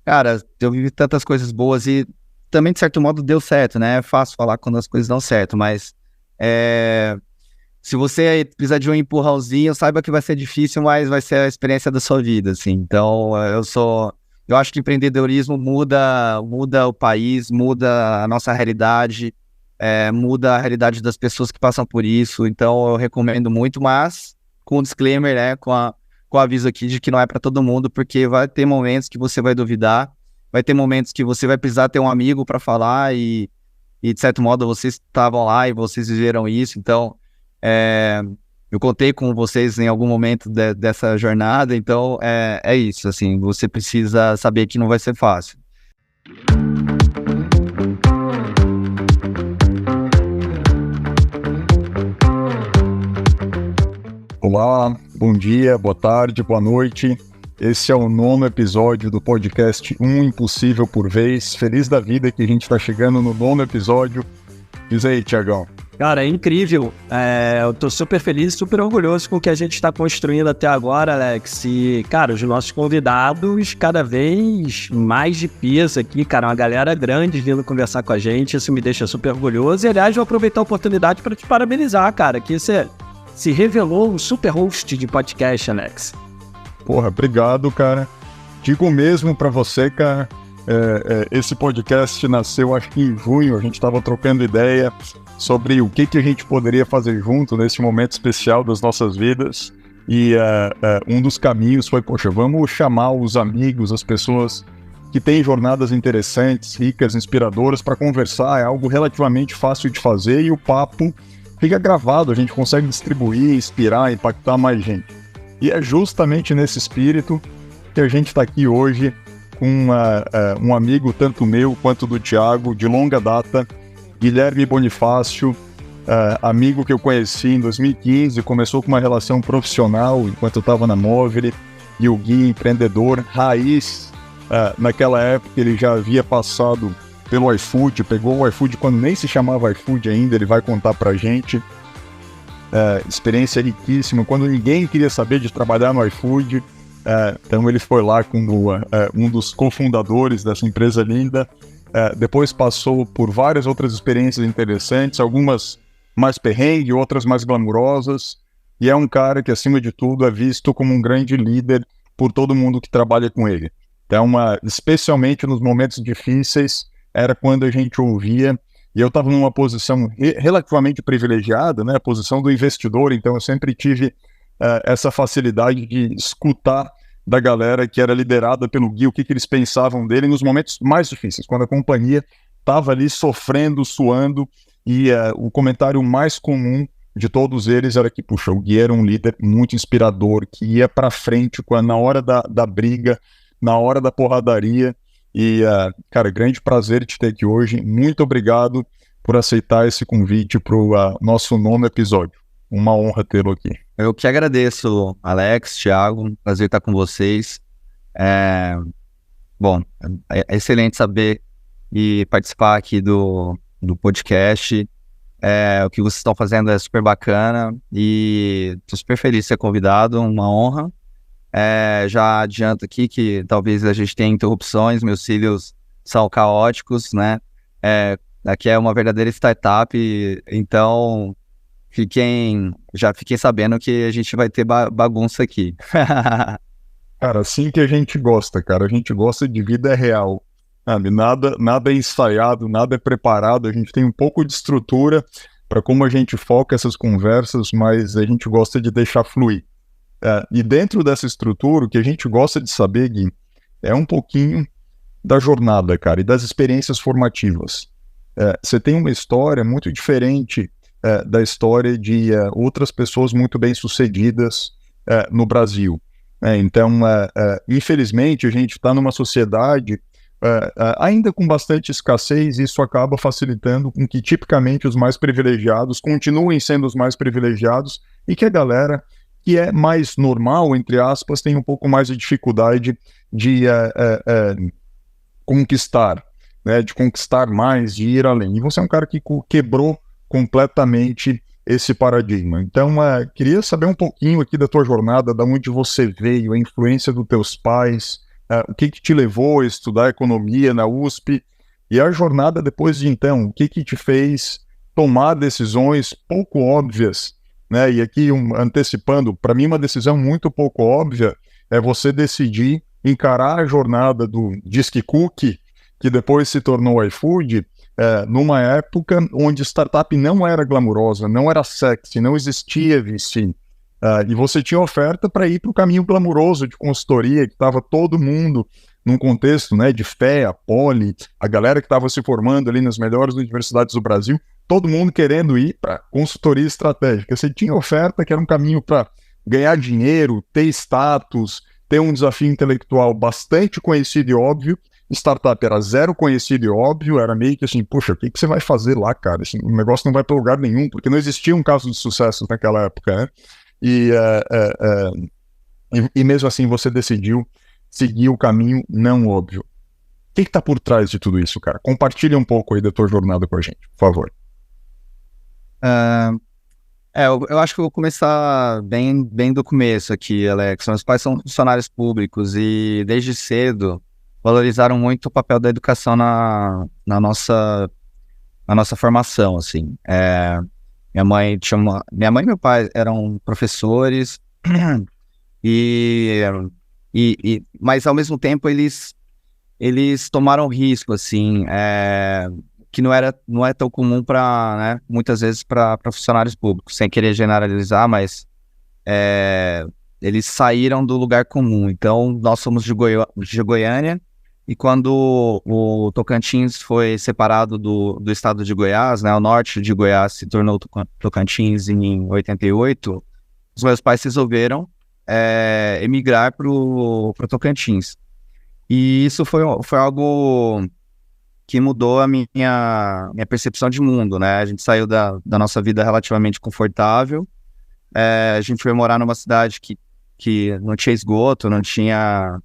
Cara, eu vivi tantas coisas boas e também, de certo modo, deu certo, né? É fácil falar quando as coisas dão certo, mas é, se você precisar de um empurrãozinho, saiba que vai ser difícil, mas vai ser a experiência da sua vida, assim. Então, eu acho que empreendedorismo muda o país, muda a nossa realidade, muda a realidade das pessoas que passam por isso. Então, eu recomendo muito, mas com um disclaimer, né? Com o aviso aqui de que não é para todo mundo, porque vai ter momentos que você vai duvidar, vai ter momentos que você vai precisar ter um amigo para falar e, de certo modo, vocês estavam lá e vocês viveram isso. Então, é, eu contei com vocês em algum momento dessa jornada, então é isso, assim, você precisa saber que não vai ser fácil. Olá, bom dia, boa tarde, boa noite. Esse é o 9º episódio do podcast Um Impossível por Vez. Feliz da vida que a gente está chegando no 9º episódio. Diz aí, Tiagão. Cara, é incrível. Eu tô super feliz, super orgulhoso com o que a gente está construindo até agora, Alex. E, cara, os nossos convidados cada vez mais de peso aqui, cara, uma galera grande vindo conversar com a gente. Isso me deixa super orgulhoso. E, aliás, vou aproveitar a oportunidade para te parabenizar, cara, que você se revelou um super host de podcast, Alex. Porra, obrigado, cara. Digo mesmo pra você, cara, esse podcast nasceu acho que em junho, a gente tava trocando ideia sobre o que a gente poderia fazer junto nesse momento especial das nossas vidas. E um dos caminhos foi, poxa, vamos chamar os amigos, as pessoas que têm jornadas interessantes, ricas, inspiradoras para conversar. É algo relativamente fácil de fazer e o papo fica gravado, a gente consegue distribuir, inspirar, impactar mais gente. E é justamente nesse espírito que a gente está aqui hoje com um amigo, tanto meu quanto do Thiago, de longa data, Guilherme Bonifácio, amigo que eu conheci em 2015, começou com uma relação profissional enquanto eu estava na Movile, e o Gui, empreendedor, raiz. Naquela época ele já havia passado pelo iFood, pegou o iFood quando nem se chamava iFood ainda, ele vai contar pra gente. Experiência riquíssima, quando ninguém queria saber de trabalhar no iFood, então ele foi lá como um dos cofundadores dessa empresa linda. Depois passou por várias outras experiências interessantes, algumas mais perrengue, outras mais glamurosas, e é um cara que, acima de tudo, é visto como um grande líder por todo mundo que trabalha com ele. Então, especialmente nos momentos difíceis, era quando a gente ouvia, e eu estava numa posição relativamente privilegiada, né, a posição do investidor, então eu sempre tive essa facilidade de escutar da galera que era liderada pelo Gui, o que eles pensavam dele nos momentos mais difíceis, quando a companhia estava ali sofrendo, suando, e o comentário mais comum de todos eles era que, puxa, o Gui era um líder muito inspirador, que ia para frente na hora da briga, na hora da porradaria. E, cara, grande prazer te ter aqui hoje. Muito obrigado por aceitar esse convite para o nosso 9º episódio. Uma honra tê-lo aqui. Eu que agradeço, Alex, Thiago, prazer estar com vocês. Bom, é excelente saber e participar aqui do podcast. O que vocês estão fazendo é super bacana e estou super feliz de ser convidado, uma honra. Já adianto aqui que talvez a gente tenha interrupções, meus filhos são caóticos, né? Aqui é uma verdadeira startup, então já fiquem sabendo que a gente vai ter bagunça aqui. Cara, assim que a gente gosta, cara. A gente gosta de vida real. Sabe? Nada é ensaiado, nada é preparado. A gente tem um pouco de estrutura para como a gente foca essas conversas, mas a gente gosta de deixar fluir. E dentro dessa estrutura, o que a gente gosta de saber, Gui, é um pouquinho da jornada, cara, e das experiências formativas. Você tem uma história muito diferente da história de outras pessoas muito bem-sucedidas no Brasil. Então, infelizmente, a gente está numa sociedade ainda com bastante escassez, e isso acaba facilitando com que, tipicamente, os mais privilegiados continuem sendo os mais privilegiados e que a galera que é mais normal, entre aspas, tem um pouco mais de dificuldade de conquistar, né, de conquistar mais, de ir além. E você é um cara que quebrou completamente esse paradigma. Então, queria saber um pouquinho aqui da tua jornada, da onde você veio, a influência dos teus pais, o que te levou a estudar economia na USP, e a jornada depois de então, o que te fez tomar decisões pouco óbvias, né? E aqui, antecipando, para mim uma decisão muito pouco óbvia é você decidir encarar a jornada do Disque Cookie, que depois se tornou iFood, numa época onde startup não era glamurosa, não era sexy, não existia VC. E você tinha oferta para ir para o caminho glamuroso de consultoria, que estava todo mundo num contexto, né, de fé, a Poli, a galera que estava se formando ali nas melhores universidades do Brasil, todo mundo querendo ir para consultoria estratégica. Você tinha oferta que era um caminho para ganhar dinheiro, ter status, ter um desafio intelectual bastante conhecido e óbvio. Startup era zero conhecido e óbvio, era meio que assim, puxa, o que você vai fazer lá, cara? Assim, o negócio não vai para lugar nenhum, porque não existia um caso de sucesso naquela época, né? E mesmo assim você decidiu seguir o caminho não óbvio. O que está por trás de tudo isso, cara? Compartilha um pouco aí da tua jornada com a gente, por favor. Eu acho que eu vou começar bem do começo aqui, Alex. Meus pais são funcionários públicos e desde cedo valorizaram muito o papel da educação na nossa formação, assim. Minha mãe e meu pai eram professores mas ao mesmo tempo eles tomaram risco, assim, que não é tão comum para, né, muitas vezes para funcionários públicos, sem querer generalizar, mas eles saíram do lugar comum. Então nós somos de Goiânia, e quando o Tocantins foi separado do estado de Goiás, né, o norte de Goiás se tornou Tocantins em 88, os meus pais resolveram emigrar para o Tocantins. E isso foi algo que mudou a minha percepção de mundo, né? A gente saiu da nossa vida relativamente confortável, a gente foi morar numa cidade que não tinha esgoto, não tinha...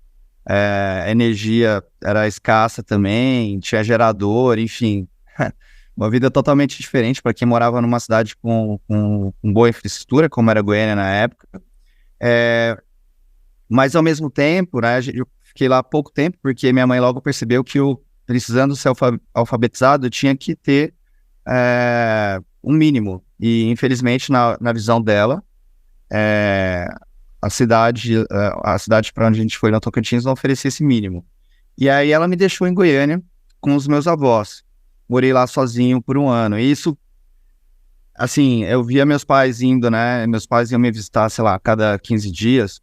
energia era escassa também, tinha gerador, enfim, uma vida totalmente diferente para quem morava numa cidade com boa infraestrutura, como era Goiânia na época. Mas ao mesmo tempo, né, eu fiquei lá há pouco tempo, porque minha mãe logo percebeu que eu, precisando ser alfabetizado, eu tinha que ter um mínimo, e infelizmente na visão dela, a cidade para onde a gente foi, na Tocantins, não oferecia esse mínimo. E aí ela me deixou em Goiânia com os meus avós. Morei lá sozinho por um ano. E isso, assim, eu via meus pais indo, né? Meus pais iam me visitar, sei lá, a cada 15 dias.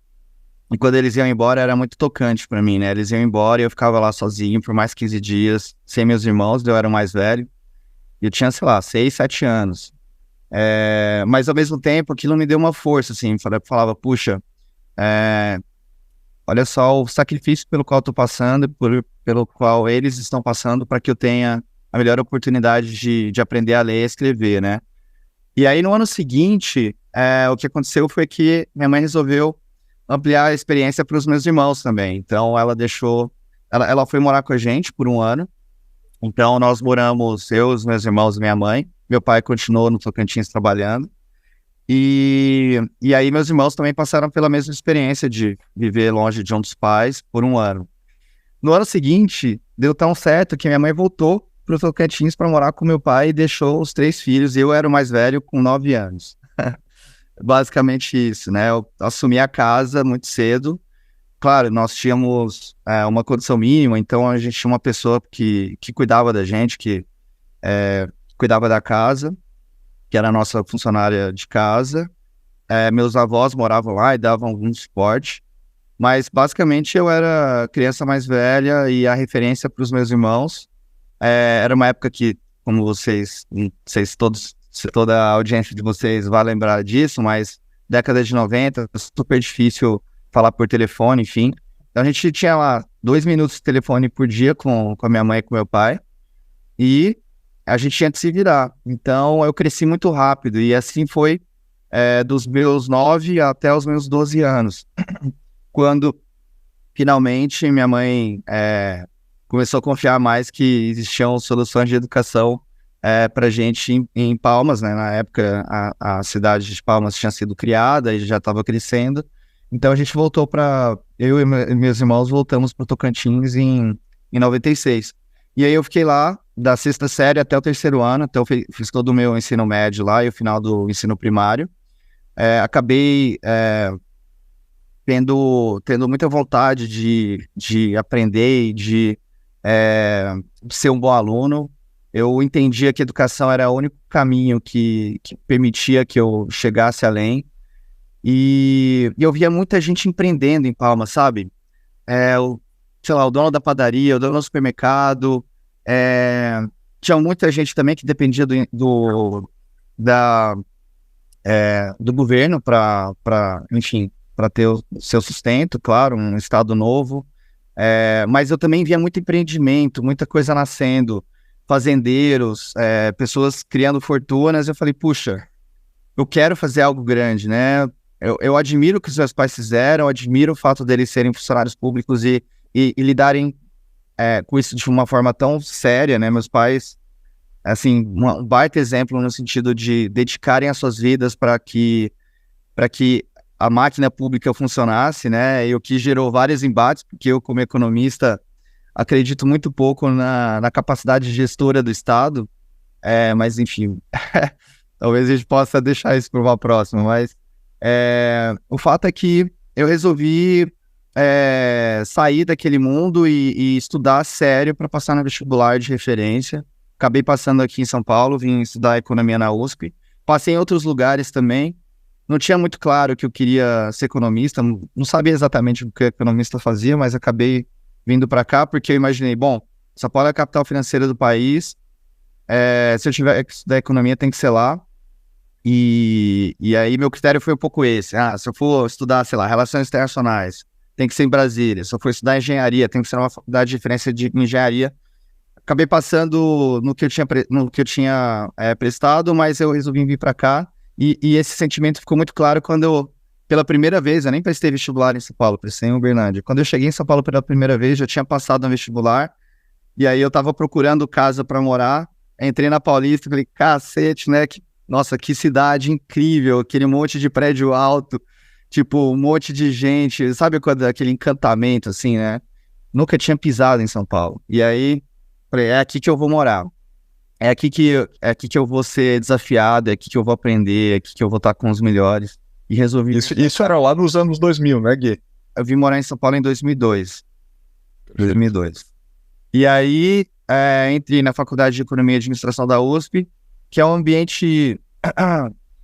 E quando eles iam embora, era muito tocante para mim, né? Eles iam embora e eu ficava lá sozinho por mais 15 dias, sem meus irmãos, eu era o mais velho. E eu tinha, sei lá, 6, 7 anos. Mas ao mesmo tempo aquilo me deu uma força, assim, falava, puxa, olha só o sacrifício pelo qual eu tô passando, pelo qual eles estão passando, para que eu tenha a melhor oportunidade de aprender a ler e escrever, né? E aí no ano seguinte, o que aconteceu foi que minha mãe resolveu ampliar a experiência para os meus irmãos também. Então ela foi morar com a gente por um ano. Então nós moramos, eu, os meus irmãos e minha mãe. Meu pai continuou no Tocantins trabalhando. E aí meus irmãos também passaram pela mesma experiência de viver longe de um dos pais por um ano. No ano seguinte, deu tão certo que minha mãe voltou para o Tocantins para morar com meu pai e deixou os 3 filhos. Eu era o mais velho com 9 anos. Basicamente isso, né? Eu assumi a casa muito cedo. Claro, nós tínhamos uma condição mínima, então a gente tinha uma pessoa que cuidava da gente, que cuidava da casa, que era a nossa funcionária de casa. Meus avós moravam lá e davam algum suporte, mas basicamente eu era a criança mais velha e a referência para os meus irmãos. Era uma época que, como vocês toda a audiência de vocês vai lembrar disso, mas década de 90, super difícil falar por telefone, enfim. Então a gente tinha lá 2 minutos de telefone por dia com a minha mãe e com meu pai, e a gente tinha que se virar. Então eu cresci muito rápido, e assim foi dos meus 9 até os meus 12 anos, quando finalmente minha mãe começou a confiar mais que existiam soluções de educação pra gente em Palmas, né? Na época a cidade de Palmas tinha sido criada e já estava crescendo, então a gente voltou para eu e meus irmãos voltamos para o Tocantins em 96. E aí eu fiquei lá da sexta série até o terceiro ano, então eu fiz todo o meu ensino médio lá e o final do ensino primário. Acabei tendo muita vontade de aprender e de ser um bom aluno. Eu entendia que a educação era o único caminho que permitia que eu chegasse além. E eu via muita gente empreendendo em Palmas, sabe? Sei lá, o dono da padaria, o dono do supermercado. Tinha muita gente também que dependia do governo enfim, para ter o seu sustento, claro, um estado novo. Mas eu também via muito empreendimento, muita coisa nascendo, fazendeiros, pessoas criando fortunas. Eu falei, puxa, eu quero fazer algo grande, né? Eu admiro o que os meus pais fizeram, eu admiro o fato deles serem funcionários públicos e lidarem com isso de uma forma tão séria, né? Meus pais, assim, um baita exemplo no sentido de dedicarem as suas vidas para que a máquina pública funcionasse, né? E o que gerou vários embates, porque eu, como economista, acredito muito pouco na capacidade gestora do Estado, mas enfim, talvez a gente possa deixar isso para uma próxima, mas o fato é que eu resolvi sair daquele mundo e estudar sério para passar no vestibular de referência. Acabei passando aqui em São Paulo, vim estudar economia na USP, passei em outros lugares também. Não tinha muito claro que eu queria ser economista, não sabia exatamente o que o economista fazia, mas acabei vindo para cá porque eu imaginei, bom, São Paulo é a capital financeira do país, se eu tiver que estudar economia tem que ser lá, e aí meu critério foi um pouco esse, se eu for estudar, sei lá, relações internacionais, tem que ser em Brasília, se eu for estudar engenharia, tem que ser numa faculdade de referência de engenharia. Acabei passando no que eu tinha prestado, mas eu resolvi vir para cá. E esse sentimento ficou muito claro quando eu, pela primeira vez, eu nem prestei vestibular em São Paulo, prestei em Uberlândia. Quando eu cheguei em São Paulo pela primeira vez, eu tinha passado no vestibular, e aí eu tava procurando casa para morar, entrei na Paulista e falei, cacete, né? Nossa, que cidade incrível, aquele monte de prédio alto, tipo, um monte de gente, sabe aquele encantamento, assim, né? Nunca tinha pisado em São Paulo. E aí, falei, é aqui que eu vou morar. É aqui que eu vou ser desafiado, é aqui que eu vou aprender, é aqui que eu vou estar com os melhores. E resolvi... Isso era lá nos anos 2000, né, Gui? Eu vim morar em São Paulo em 2002. 2002. E aí, entrei na Faculdade de Economia e Administração da USP, que é um ambiente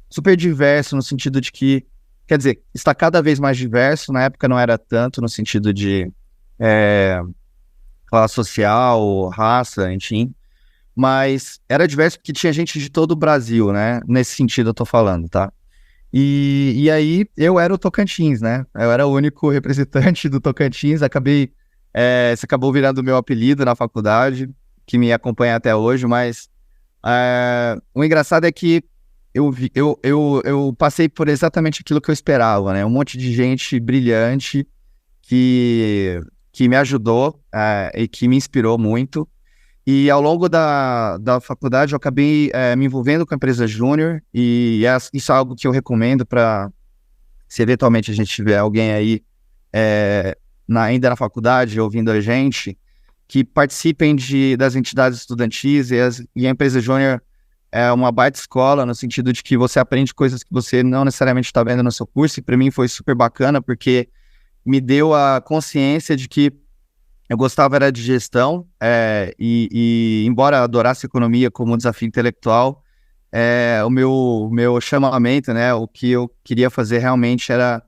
super diverso, no sentido de que, quer dizer, está cada vez mais diverso. Na época não era tanto, no sentido de classe social, raça, enfim. Mas era diverso porque tinha gente de todo o Brasil, né? Nesse sentido eu tô falando, tá? E aí eu era o Tocantins, né? Eu era o único representante do Tocantins, isso acabou virando o meu apelido na faculdade, que me acompanha até hoje, mas o engraçado é que eu passei por exatamente aquilo que eu esperava, né? Um monte de gente brilhante que me ajudou e que me inspirou muito. E ao longo da faculdade eu acabei me envolvendo com a empresa júnior, e isso é algo que eu recomendo para, se eventualmente a gente tiver alguém aí ainda na faculdade ouvindo a gente, que participem das entidades estudantis, e a empresa júnior é uma baita escola, no sentido de que você aprende coisas que você não necessariamente está vendo no seu curso, e para mim foi super bacana, porque me deu a consciência de que eu gostava era de gestão, e embora adorasse economia como desafio intelectual, o meu chamamento, né, o que eu queria fazer realmente era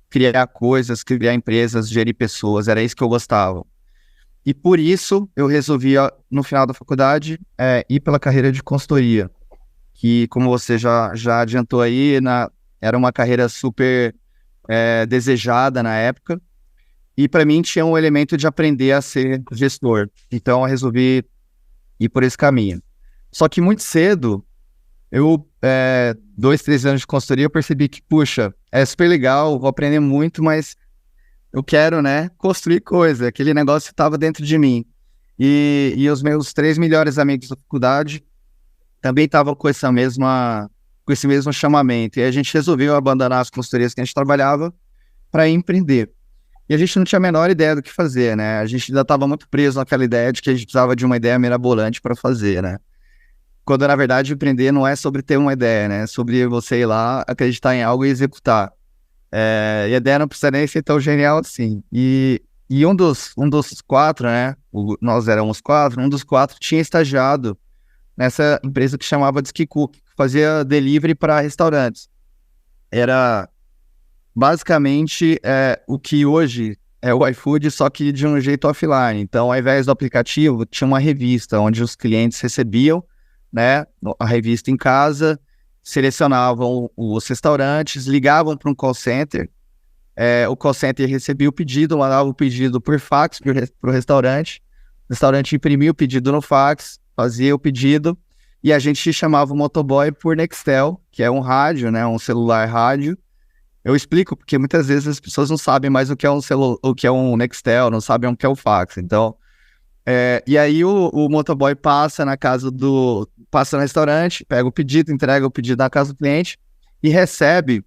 criar coisas, criar empresas, gerir pessoas, era isso que eu gostava. E por isso eu resolvi, no final da faculdade, ir pela carreira de consultoria, que, como você já adiantou aí, era uma carreira super desejada na época. E para mim tinha um elemento de aprender a ser gestor. Então eu resolvi ir por esse caminho. Só que muito cedo, 2, 3 anos de consultoria, eu percebi que, puxa, é super legal, vou aprender muito, mas eu quero, né, construir coisa. Aquele negócio estava dentro de mim. E os meus 3 melhores amigos da faculdade também estavam com esse mesmo chamamento. E a gente resolveu abandonar as consultorias que a gente trabalhava para empreender. E a gente não tinha a menor ideia do que fazer, né? A gente ainda estava muito preso naquela ideia de que a gente precisava de uma ideia mirabolante para fazer, né? Quando, na verdade, empreender não é sobre ter uma ideia, né? É sobre você ir lá, acreditar em algo e executar. E a ideia não precisa nem ser tão genial assim. E um dos quatro, né? Nós éramos quatro, um dos quatro tinha estagiado nessa empresa que chamava Disque Cook, que fazia delivery para restaurantes. Era basicamente o que hoje é o iFood, só que de um jeito offline. Então, ao invés do aplicativo, tinha uma revista onde os clientes recebiam, né, a revista em casa, selecionavam os restaurantes, ligavam para um call center, o call center recebia o pedido, mandava o pedido por fax para o restaurante imprimia o pedido no fax, fazia o pedido, e a gente chamava o motoboy por Nextel, que é um rádio, né, um celular rádio. Eu explico, porque muitas vezes as pessoas não sabem mais o que é o que é um Nextel, não sabem o que é o fax. Então, e aí o motoboy passa passa no restaurante, pega o pedido, entrega o pedido na casa do cliente e recebe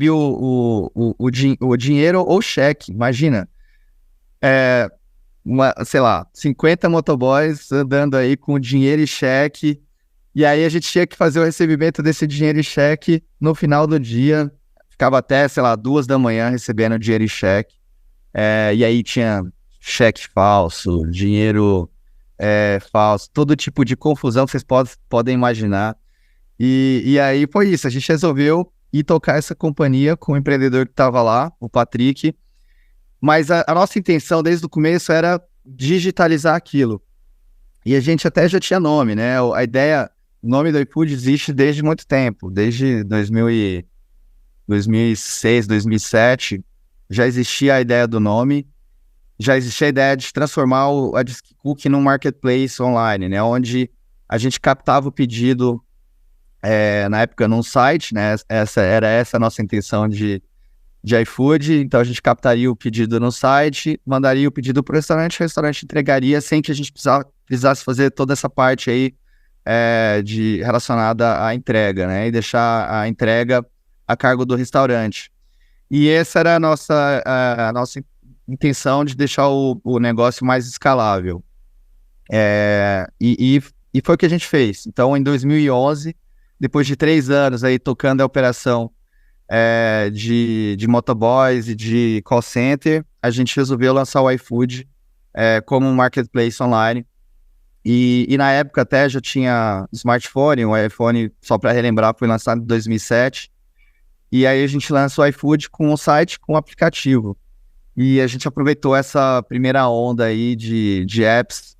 o dinheiro ou cheque. Imagina, sei lá, 50 motoboys andando aí com dinheiro e cheque, e aí a gente tinha que fazer o recebimento desse dinheiro e cheque no final do dia. Ficava até, sei lá, 2 da manhã recebendo dinheiro e cheque. E aí tinha cheque falso, dinheiro falso, todo tipo de confusão que vocês podem imaginar. E aí foi isso, a gente resolveu ir tocar essa companhia com o empreendedor que estava lá, o Patrick. Mas a nossa intenção desde o começo era digitalizar aquilo. E a gente até já tinha nome, né? O nome do iFood existe desde muito tempo, desde 2006, 2007, já existia a ideia do nome, já existia a ideia de transformar a Disque Cook num marketplace online, né, onde a gente captava o pedido, na época, num site, né, era essa a nossa intenção de iFood. Então a gente captaria o pedido no site, mandaria o pedido para o restaurante entregaria sem que a gente precisasse fazer toda essa parte aí relacionada à entrega, né, e deixar a entrega a cargo do restaurante. E essa era a nossa intenção de deixar o negócio mais escalável. E foi o que a gente fez. Então, em 2011, depois de 3 anos aí tocando a operação de motoboys e de call center, a gente resolveu lançar o iFood como um marketplace online. E na época até já tinha smartphone, o iPhone, só para relembrar, foi lançado em 2007. E aí a gente lançou o iFood com o site, com o aplicativo. E a gente aproveitou essa primeira onda aí de apps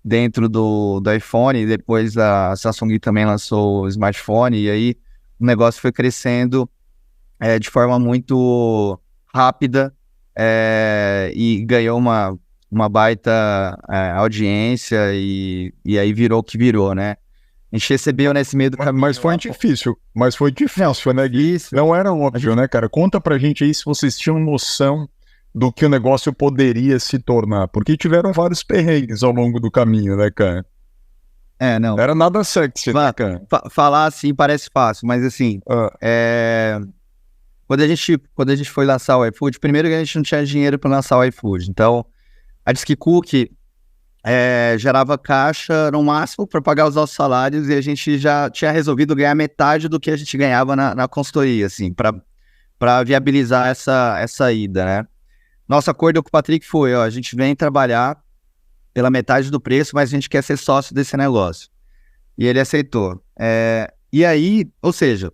dentro do iPhone, e depois a Samsung também lançou o smartphone, e aí o negócio foi crescendo de forma muito rápida e ganhou uma baita audiência, e aí virou o que virou, né? A gente recebeu nesse meio do caminho. Mas foi difícil, né, Gui? Não era óbvio, né, cara? Conta pra gente aí se vocês tinham noção do que o negócio poderia se tornar, porque tiveram vários perrengues ao longo do caminho, né, cara? Não. Era nada sexy, né, cara? Falar assim parece fácil, mas assim, quando a gente foi lançar o iFood, primeiro que a gente não tinha dinheiro para lançar o iFood, então a Disque Cook gerava caixa no máximo para pagar os nossos salários, e a gente já tinha resolvido ganhar metade do que a gente ganhava na consultoria, assim, para viabilizar essa ida, né? Nosso acordo com o Patrick foi, a gente vem trabalhar pela metade do preço, mas a gente quer ser sócio desse negócio. E ele aceitou. E aí, ou seja,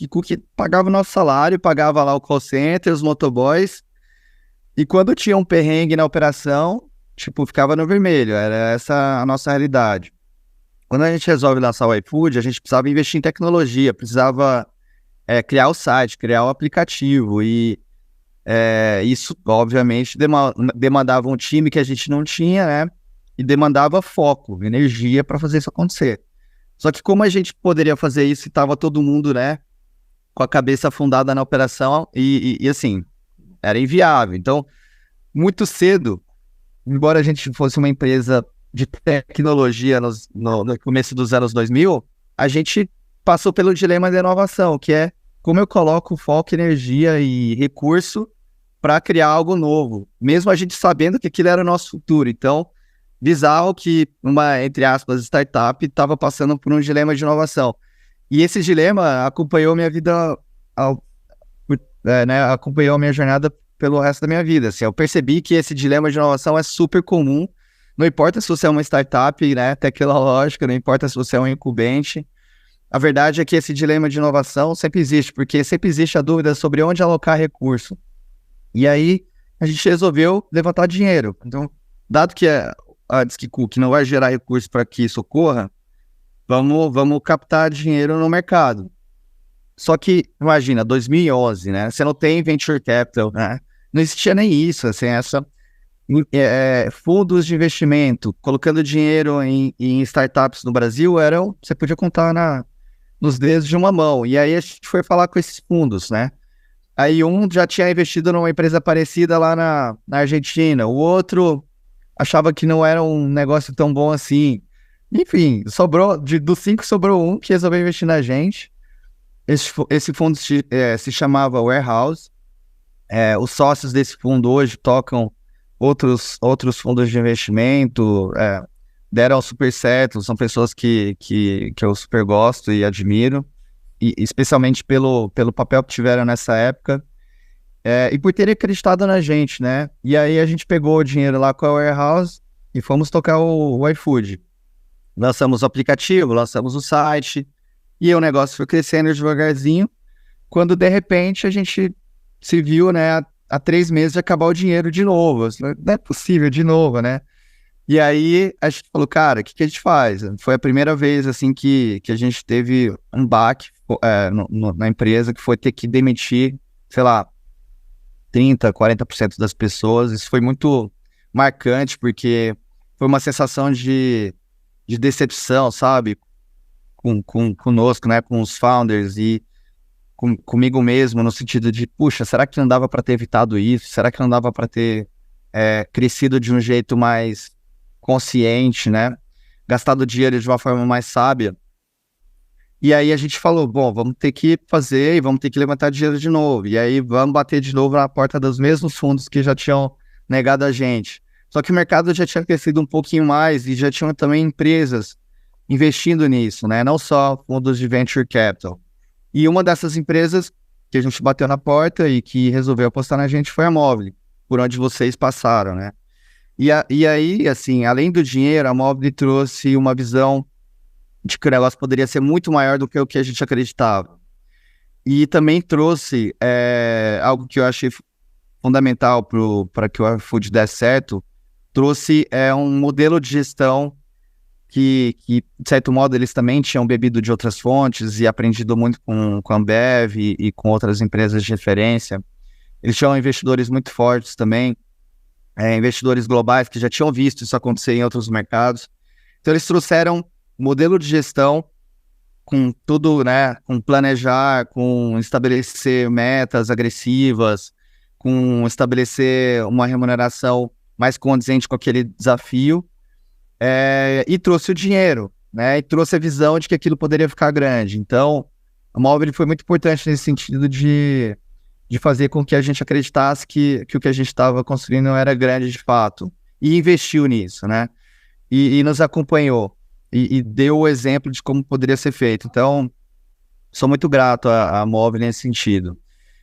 o Cook pagava o nosso salário, pagava lá o call center, os motoboys, e quando tinha um perrengue na operação, ficava no vermelho. Era essa a nossa realidade. Quando a gente resolve lançar o iFood, a gente precisava investir em tecnologia, precisava criar o site, criar o aplicativo, e isso, obviamente, demandava um time que a gente não tinha, né? E demandava foco, energia para fazer isso acontecer. Só que como a gente poderia fazer isso e estava todo mundo, né, com a cabeça afundada na operação, e assim, era inviável. Então, muito cedo, embora a gente fosse uma empresa de tecnologia no começo dos anos 2000, a gente passou pelo dilema da inovação, que é como eu coloco foco, energia e recurso para criar algo novo, mesmo a gente sabendo que aquilo era o nosso futuro. Então, bizarro que uma, entre aspas, startup estava passando por um dilema de inovação. E esse dilema acompanhou minha vida, né, acompanhou a minha jornada pelo resto da minha vida. Assim, eu percebi que esse dilema de inovação é super comum, não importa se você é uma startup, né, tecnológica, não importa se você é um incumbente. A verdade é que esse dilema de inovação sempre existe, porque sempre existe a dúvida sobre onde alocar recurso. E aí, a gente resolveu levantar dinheiro. Então, dado que a DiscCook não vai gerar recurso para que isso ocorra, vamos captar dinheiro no mercado. Só que, imagina, 2011, né? Você não tem venture capital, né? Não existia nem isso, assim, fundos de investimento, colocando dinheiro em startups no Brasil, você podia contar nos dedos de uma mão. E aí a gente foi falar com esses fundos, né? Aí um já tinha investido numa empresa parecida lá na Argentina, o outro achava que não era um negócio tão bom assim. Enfim, dos 5 sobrou um que resolveu investir na gente. Esse fundo se chamava Warehouse. Os sócios desse fundo hoje tocam outros fundos de investimento, deram super certo, são pessoas que eu super gosto e admiro. E especialmente pelo papel que tiveram nessa época, e por terem acreditado na gente, né? E aí a gente pegou o dinheiro lá com a Warehouse e fomos tocar o iFood. Lançamos o aplicativo, lançamos o site, e o negócio foi crescendo devagarzinho, quando de repente a gente se viu, né, há 3 meses de acabar o dinheiro de novo. Não é possível, de novo, né? E aí a gente falou, cara, o que a gente faz? Foi a primeira vez, assim, que a gente teve um baque na empresa, que foi ter que demitir, sei lá, 30%, 40% das pessoas. Isso foi muito marcante, porque foi uma sensação de decepção, sabe? Conosco, né? Com os founders e comigo mesmo, no sentido de, puxa, será que não dava para ter evitado isso? Será que não dava para ter crescido de um jeito mais consciente, né? Gastado dinheiro de uma forma mais sábia. E aí a gente falou, bom, vamos ter que fazer e vamos ter que levantar dinheiro de novo. E aí vamos bater de novo na porta dos mesmos fundos que já tinham negado a gente. Só que o mercado já tinha crescido um pouquinho mais e já tinham também empresas investindo nisso, né? Não só fundos de venture capital. E uma dessas empresas que a gente bateu na porta e que resolveu apostar na gente foi a Movile, por onde vocês passaram, né? E aí, assim, além do dinheiro, a Movile trouxe uma visão de que o negócio poderia ser muito maior do que o que a gente acreditava. E também trouxe algo que eu achei fundamental para que o iFood desse certo, trouxe um modelo de gestão que, de certo modo, eles também tinham bebido de outras fontes e aprendido muito com a Ambev e com outras empresas de referência. Eles tinham investidores muito fortes também, investidores globais que já tinham visto isso acontecer em outros mercados. Então, eles trouxeram modelo de gestão com tudo, né, com planejar, com estabelecer metas agressivas, com estabelecer uma remuneração mais condizente com aquele desafio, e trouxe o dinheiro, né, e trouxe a visão de que aquilo poderia ficar grande. Então, a Movile foi muito importante nesse sentido de fazer com que a gente acreditasse que o que a gente estava construindo era grande de fato, e investiu nisso, né, e nos acompanhou, e deu o exemplo de como poderia ser feito. Então, sou muito grato à Movile nesse sentido.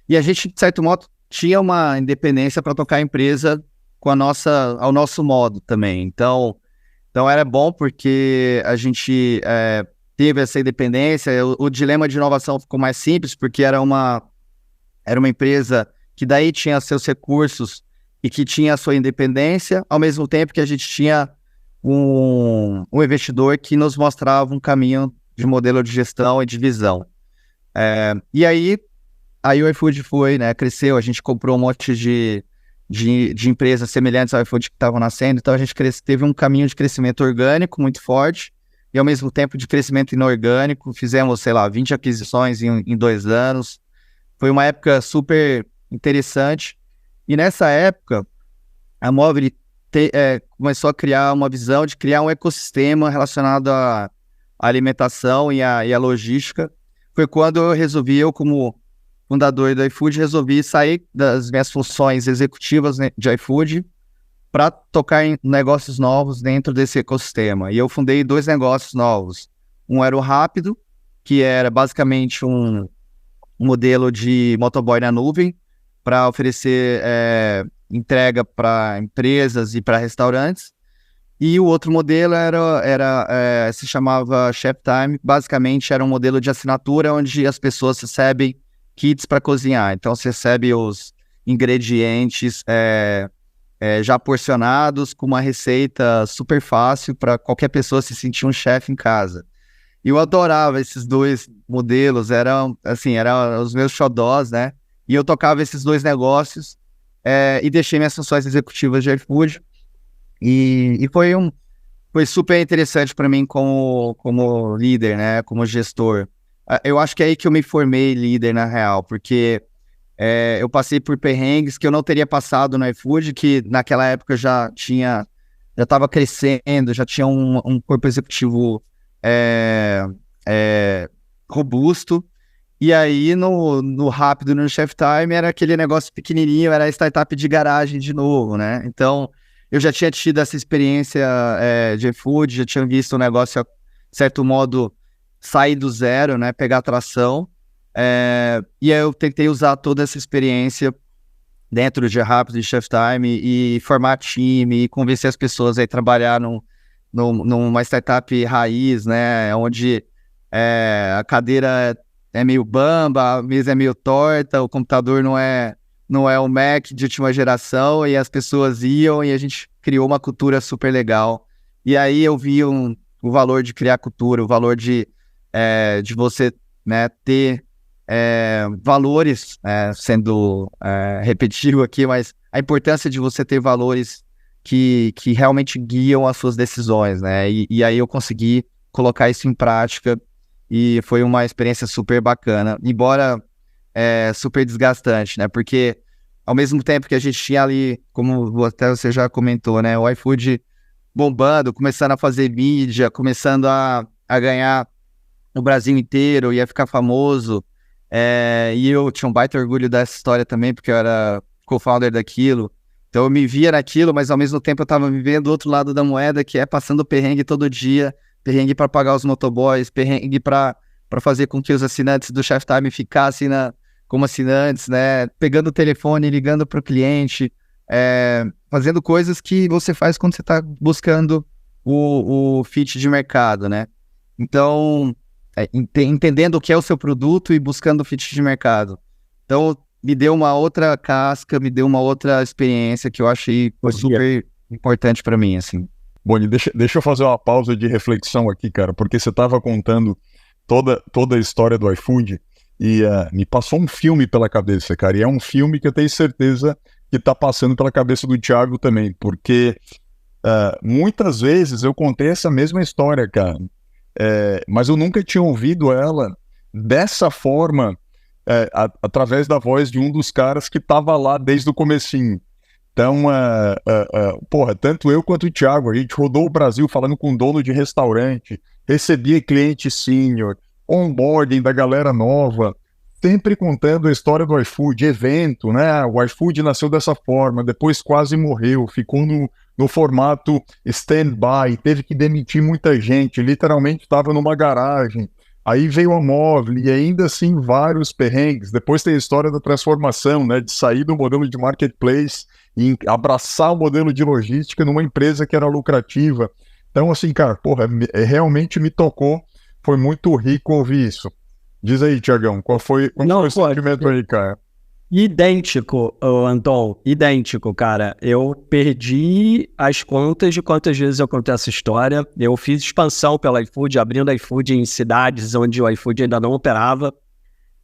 E a gente, de certo modo, tinha uma independência para tocar a empresa ao nosso modo também. Então era bom porque a gente teve essa independência. O dilema de inovação ficou mais simples, porque era uma empresa que daí tinha seus recursos e que tinha a sua independência, ao mesmo tempo que a gente tinha um investidor que nos mostrava um caminho de modelo de gestão e de visão. E aí o iFood foi, né, cresceu, a gente comprou um monte de empresas semelhantes ao iFood que estavam nascendo, então a gente teve um caminho de crescimento orgânico muito forte e ao mesmo tempo de crescimento inorgânico. Fizemos, sei lá, 20 aquisições em 2 anos. Foi uma época super interessante, e nessa época a Movile começou a criar uma visão de criar um ecossistema relacionado à alimentação e à logística. Foi quando eu resolvi, como fundador do iFood, resolvi sair das minhas funções executivas de iFood para tocar em negócios novos dentro desse ecossistema. E eu fundei 2 negócios novos. Um era o Rápido, que era basicamente um modelo de motoboy na nuvem para oferecer entrega para empresas e para restaurantes. E o outro modelo se chamava Chef Time. Basicamente era um modelo de assinatura onde as pessoas recebem kits para cozinhar. Então você recebe os ingredientes já porcionados, com uma receita super fácil para qualquer pessoa se sentir um chefe em casa. E eu adorava esses 2 modelos, eram os meus xodós, né? E eu tocava esses 2 negócios e deixei minhas funções executivas de iFood. E foi super interessante para mim como líder, né? Como gestor. Eu acho que é aí que eu me formei líder, na real, porque eu passei por perrengues que eu não teria passado no iFood, que naquela época já estava crescendo, já tinha um corpo executivo robusto. E aí no Rápido, no Chef Time, era aquele negócio pequenininho, era a startup de garagem de novo, né? Então eu já tinha tido essa experiência de iFood, já tinha visto o negócio, de certo modo, sair do zero, né? Pegar tração. E aí eu tentei usar toda essa experiência dentro de Rápido e Chef Time e formar time e convencer as pessoas a trabalhar numa startup raiz, né? Onde a cadeira é meio bamba, a mesa é meio torta, o computador não é o Mac de última geração, e as pessoas iam e a gente criou uma cultura super legal. E aí eu vi o valor de criar cultura, o valor de você, né, ter valores, sendo repetitivo aqui, mas a importância de você ter valores que realmente guiam as suas decisões, né? E aí eu consegui colocar isso em prática e foi uma experiência super bacana, embora super desgastante, né? Porque ao mesmo tempo que a gente tinha ali, como até você já comentou, né? O iFood bombando, começando a fazer mídia, começando a ganhar o Brasil inteiro, ia ficar famoso. E eu tinha um baita orgulho dessa história também, porque eu era co-founder daquilo. Então eu me via naquilo, mas ao mesmo tempo eu estava vivendo do outro lado da moeda, que é passando perrengue todo dia, perrengue para pagar os motoboys, perrengue para fazer com que os assinantes do Chef Time ficassem como assinantes, né? Pegando o telefone, ligando para o cliente, fazendo coisas que você faz quando você está buscando o fit de mercado, né? Então, entendendo o que é o seu produto e buscando o fit de mercado. Então, me deu uma outra casca, me deu uma outra experiência que eu achei super importante para mim, assim. Boni, deixa eu fazer uma pausa de reflexão aqui, cara, porque você estava contando toda a história do iFood e me passou um filme pela cabeça, cara, e é um filme que eu tenho certeza que está passando pela cabeça do Thiago também, porque muitas vezes eu contei essa mesma história, cara, mas eu nunca tinha ouvido ela dessa forma, através da voz de um dos caras que estava lá desde o comecinho. Então, porra, tanto eu quanto o Thiago, a gente rodou o Brasil falando com dono de restaurante, recebia cliente sênior, onboarding da galera nova, sempre contando a história do iFood, evento, né? O iFood nasceu dessa forma, depois quase morreu, ficou no formato stand-by, teve que demitir muita gente, literalmente estava numa garagem. Aí veio a Móvel e ainda assim vários perrengues. Depois tem a história da transformação, né? De sair do modelo de marketplace e abraçar o modelo de logística numa empresa que era lucrativa. Então, assim, cara, porra, realmente me tocou. Foi muito rico ouvir isso. Diz aí, Thiagão, qual foi o sentimento aí, cara? Idêntico, Anton, idêntico, cara. Eu perdi as contas de quantas vezes eu contei essa história. Eu fiz expansão pela iFood, abrindo iFood em cidades onde o iFood ainda não operava.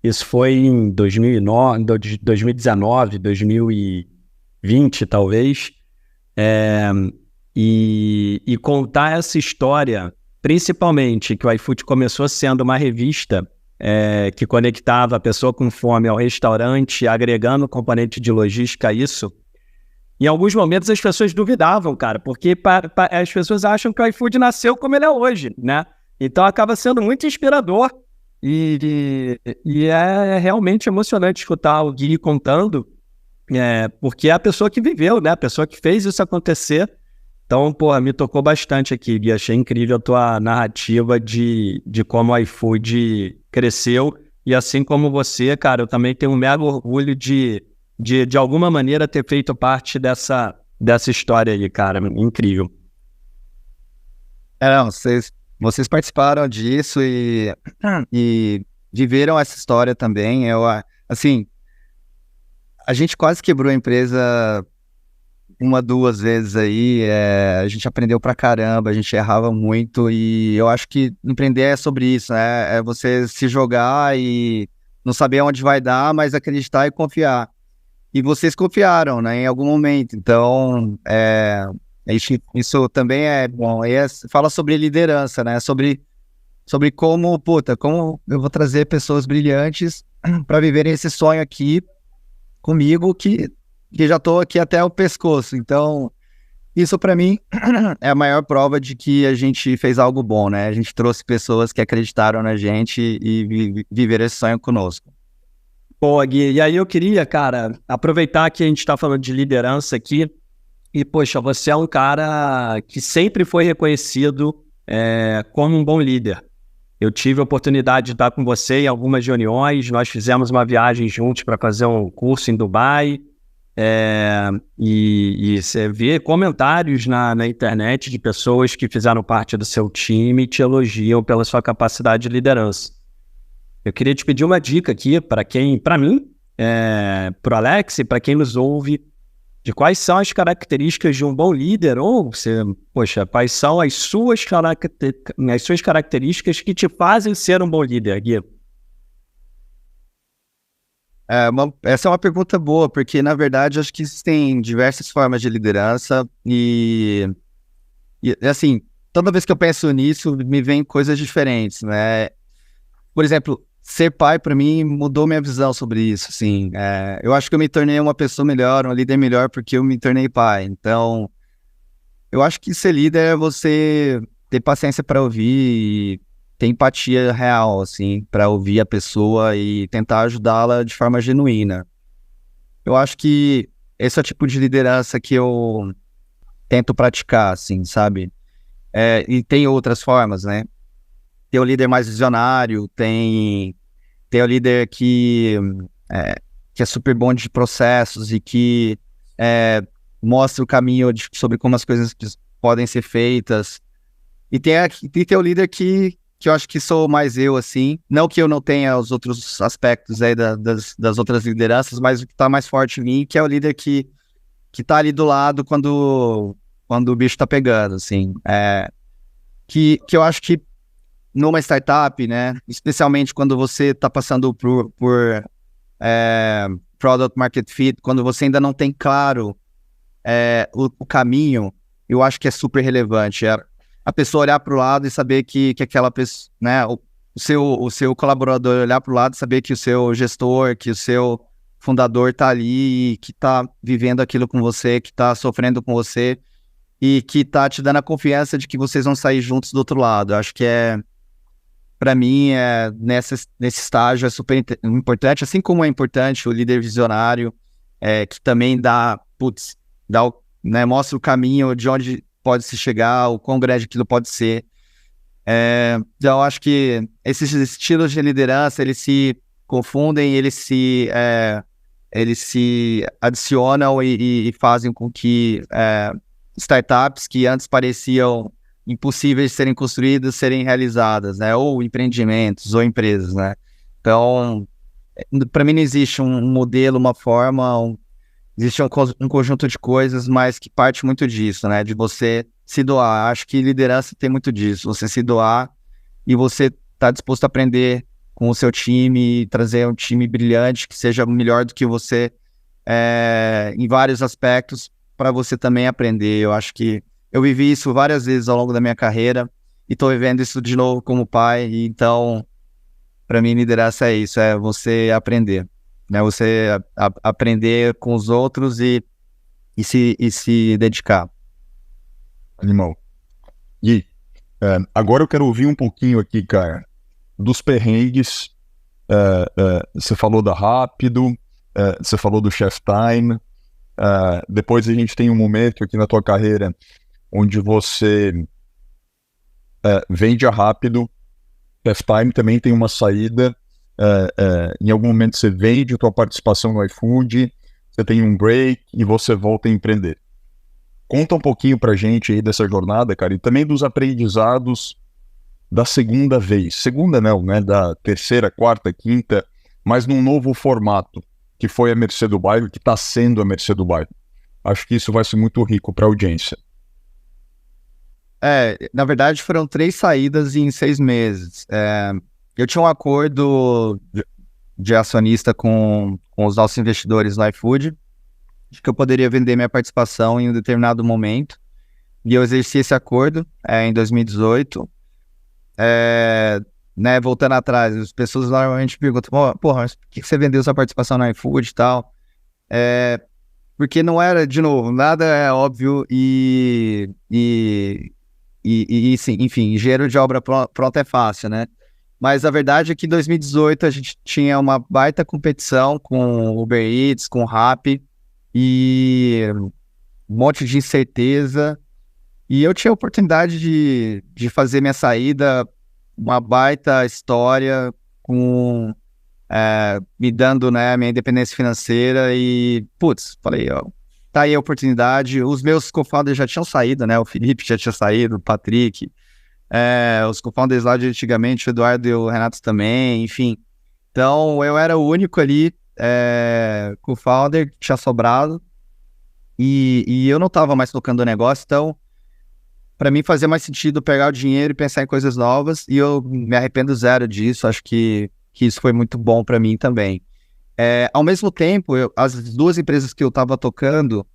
Isso foi em 2019, 2020, talvez. E contar essa história, principalmente que o iFood começou sendo uma revista que conectava a pessoa com fome ao restaurante, agregando componente de logística a isso. Em alguns momentos as pessoas duvidavam, cara, porque as pessoas acham que o iFood nasceu como ele é hoje, né? Então acaba sendo muito inspirador E é realmente emocionante escutar o Gui contando, porque é a pessoa que viveu, né? A pessoa que fez isso acontecer. Então, pô, me tocou bastante aqui, Gui. Achei incrível a tua narrativa de como o iFood cresceu. E assim como você, cara, eu também tenho um mega orgulho de alguma maneira ter feito parte dessa história aí, cara. Incrível. Não, vocês participaram disso e viveram essa história também. Assim, a gente quase quebrou a empresa uma, duas vezes aí. A gente aprendeu pra caramba, a gente errava muito e eu acho que empreender é sobre isso, né? É você se jogar e não saber onde vai dar, mas acreditar e confiar. E vocês confiaram, né, em algum momento. Então, isso também é bom. Fala sobre liderança, né? Sobre como eu vou trazer pessoas brilhantes para viverem esse sonho aqui comigo, que já estou aqui até o pescoço. Então, isso para mim é a maior prova de que a gente fez algo bom, né? A gente trouxe pessoas que acreditaram na gente e viveram esse sonho conosco. Pô, Gui, e aí eu queria, cara, aproveitar que a gente está falando de liderança aqui e, poxa, você é um cara que sempre foi reconhecido como um bom líder. Eu tive a oportunidade de estar com você em algumas reuniões, nós fizemos uma viagem juntos para fazer um curso em Dubai, e você vê comentários na internet de pessoas que fizeram parte do seu time e te elogiam pela sua capacidade de liderança. Eu queria te pedir uma dica aqui para mim, para o Alex e para quem nos ouve, de quais são as características de um bom líder, ou quais são as suas características que te fazem ser um bom líder, Gui? Essa é uma pergunta boa, porque na verdade acho que existem diversas formas de liderança e assim, toda vez que eu penso nisso, me vem coisas diferentes, né? Por exemplo, ser pai, para mim, mudou minha visão sobre isso, assim. Eu acho que eu me tornei uma pessoa melhor, um líder melhor, porque eu me tornei pai. Então, eu acho que ser líder é você ter paciência para ouvir e ter empatia real, assim, para ouvir a pessoa e tentar ajudá-la de forma genuína. Eu acho que esse é o tipo de liderança que eu tento praticar, assim, sabe? E tem outras formas, né? Tem o líder mais visionário, tem o líder que é super bom de processos e que mostra o caminho sobre como as coisas podem ser feitas. E tem o líder que eu acho que sou mais eu, assim. Não que eu não tenha os outros aspectos aí das outras lideranças, mas o que tá mais forte em mim, que é o líder que tá ali do lado quando o bicho tá pegando, assim. Que eu acho que numa startup, né, especialmente quando você está passando por product market fit, quando você ainda não tem claro o caminho, eu acho que é super relevante. A pessoa olhar para o lado e saber que aquela pessoa, né, o seu colaborador olhar para o lado e saber que o seu gestor, que o seu fundador está ali e que está vivendo aquilo com você, que está sofrendo com você e que está te dando a confiança de que vocês vão sair juntos do outro lado. Eu acho que para mim, nesse estágio é super importante, assim como é importante o líder visionário, que também mostra o caminho de onde pode se chegar, o quão grande aquilo pode ser. Então, eu acho que esses estilos de liderança, eles se confundem, eles se adicionam e fazem com que startups que antes pareciam impossíveis de serem construídas, serem realizadas, né? Ou empreendimentos, ou empresas, né? Então, para mim não existe um modelo, uma forma, existe um conjunto de coisas, mas que parte muito disso, né? De você se doar. Acho que liderança tem muito disso. Você se doar e você tá disposto a aprender com o seu time e trazer um time brilhante que seja melhor do que você em vários aspectos para você também aprender. Eu acho que eu vivi isso várias vezes ao longo da minha carreira e estou vivendo isso de novo como pai. E então, para mim, liderança é isso, é você aprender, né? Você aprender com os outros e se dedicar. Animal. E agora eu quero ouvir um pouquinho aqui, cara. dos perrengues. Você falou da Rápido, você falou do Chef Time. Depois a gente tem um momento aqui na tua carreira onde você vende a Rápido. Chef Time também tem uma saída. Em algum momento você vende a tua participação no iFood, você tem um break e você volta a empreender. Conta um pouquinho pra gente aí dessa jornada, cara, e também dos aprendizados da segunda vez. Segunda não, né? Da terceira, quarta, quinta, mas num novo formato, que foi a Mercê do Bairro, que está sendo a Mercê do Bairro. Acho que isso vai ser muito rico para a audiência. Na verdade foram 3 saídas em 6 meses. Eu tinha um acordo de acionista com os nossos investidores no iFood, de que eu poderia vender minha participação em um determinado momento, e eu exerci esse acordo em 2018. Né, voltando atrás, as pessoas normalmente perguntam, porra, mas por que você vendeu sua participação no iFood e tal? Porque não era, de novo, nada é óbvio e sim, enfim, engenheiro de obra pronta é fácil, né? Mas a verdade é que em 2018 a gente tinha uma baita competição com o Uber Eats, com o Rappi, e um monte de incerteza. E eu tinha a oportunidade de fazer minha saída, uma baita história, me dando, né, minha independência financeira e, falei, ó, tá aí a oportunidade. Os meus co-founders já tinham saído, né, o Felipe já tinha saído, o Patrick, os co-founders lá de antigamente, o Eduardo e o Renato também, enfim. Então, eu era o único ali, co-founder que tinha sobrado e eu não tava mais tocando o negócio, então para mim fazia mais sentido pegar o dinheiro e pensar em coisas novas, e eu me arrependo zero disso. Acho que isso foi muito bom para mim também. Ao mesmo tempo, as 2 empresas que eu estava tocando,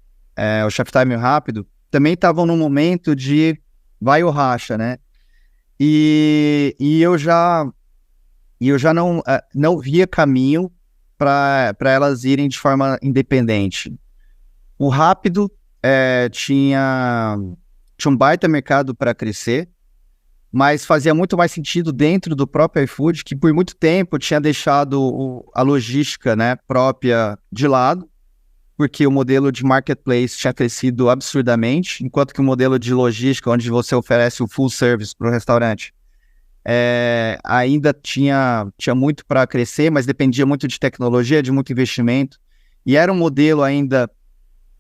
o Chef Time e o Rápido, também estavam num momento de vai ou racha, né? E eu já não via caminho para elas irem de forma independente. O Rápido tinha um baita mercado para crescer, mas fazia muito mais sentido dentro do próprio iFood, que por muito tempo tinha deixado a logística, né, própria de lado, porque o modelo de marketplace tinha crescido absurdamente, enquanto que o modelo de logística, onde você oferece o full service para o restaurante, ainda tinha muito para crescer, mas dependia muito de tecnologia, de muito investimento, e era um modelo ainda,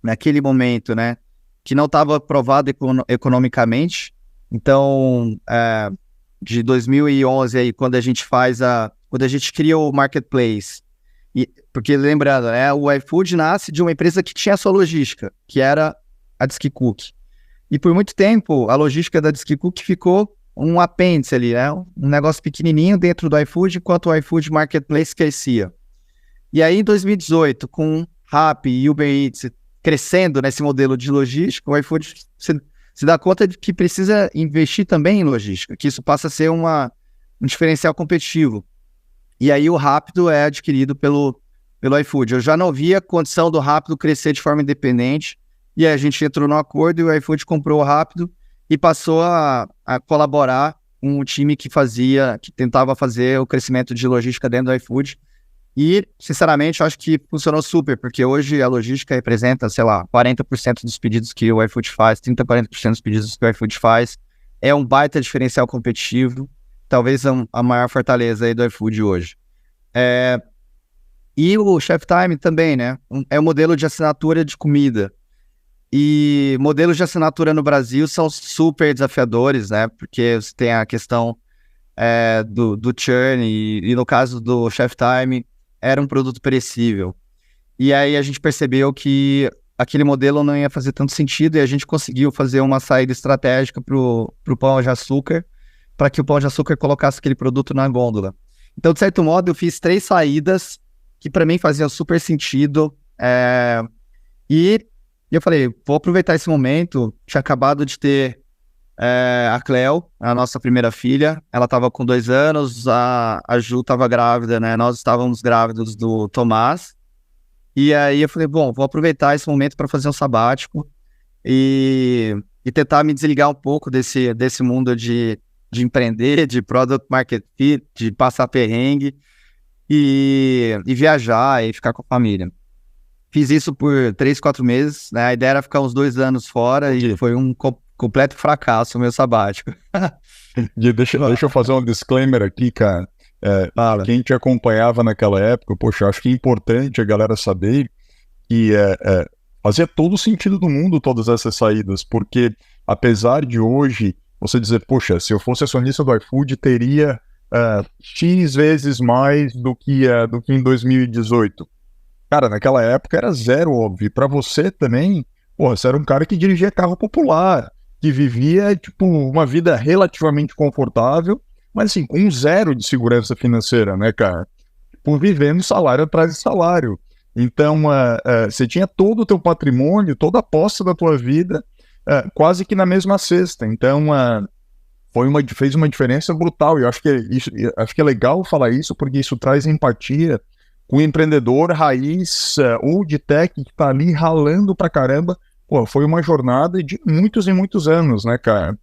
naquele momento, né, que não estava provado economicamente. Então, de 2011, aí, quando a gente cria o marketplace, porque lembrando, né, o iFood nasce de uma empresa que tinha a sua logística, que era a Disquicook. E por muito tempo, a logística da Disquicook ficou um apêndice ali, né, um negócio pequenininho dentro do iFood, enquanto o iFood Marketplace crescia. E aí, em 2018, com Rappi e Uber Eats crescendo nesse modelo de logística, o iFood se dá conta de que precisa investir também em logística, que isso passa a ser um diferencial competitivo. E aí o Rápido é adquirido pelo iFood. Eu já não via condição do Rápido crescer de forma independente, e aí a gente entrou no acordo e o iFood comprou o Rápido e passou a colaborar com um time que tentava fazer o crescimento de logística dentro do iFood. E, sinceramente, eu acho que funcionou super, porque hoje a logística representa, sei lá, 40% dos pedidos que o iFood faz, 30%, 40% dos pedidos que o iFood faz. É um baita diferencial competitivo, talvez a maior fortaleza aí do iFood hoje. E o Chef Time também, né? É um modelo de assinatura de comida. E modelos de assinatura no Brasil são super desafiadores, né? Porque você tem a questão do churn, e no caso do Chef Time, era um produto perecível. E aí a gente percebeu que aquele modelo não ia fazer tanto sentido, e a gente conseguiu fazer uma saída estratégica pro Pão de Açúcar, para que o Pão de Açúcar colocasse aquele produto na gôndola. Então, de certo modo, eu fiz 3 saídas que para mim faziam super sentido, e eu falei, vou aproveitar esse momento. Tinha acabado de ter a Cleo, a nossa primeira filha. Ela estava com 2 anos, a Ju estava grávida, né? Nós estávamos grávidos do Tomás. E aí eu falei, bom, vou aproveitar esse momento para fazer um sabático e tentar me desligar um pouco desse mundo de de empreender, de product market fit, de passar perrengue e viajar e ficar com a família. Fiz isso por 3, 4 meses, né? A ideia era ficar uns 2 anos fora e foi um completo fracasso o meu sabático. Deixa eu fazer um disclaimer aqui, cara. Quem te acompanhava naquela época, poxa, acho que é importante a galera saber que fazia todo o sentido do mundo todas essas saídas, porque apesar de hoje você dizer, poxa, se eu fosse acionista do iFood, teria X vezes mais do que em 2018. Cara, naquela época era zero, óbvio. E pra você também, porra, você era um cara que dirigia carro popular, que vivia, tipo, uma vida relativamente confortável, mas assim, com zero de segurança financeira, né, cara? Por vivendo salário atrás de salário. Então, você tinha todo o teu patrimônio, toda a posse da tua vida, quase que na mesma cesta. Então, fez uma diferença brutal. E eu acho que é legal falar isso, porque isso traz empatia com o empreendedor raiz ou de tech que tá ali ralando pra caramba. Pô, foi uma jornada de muitos e muitos anos, né, cara?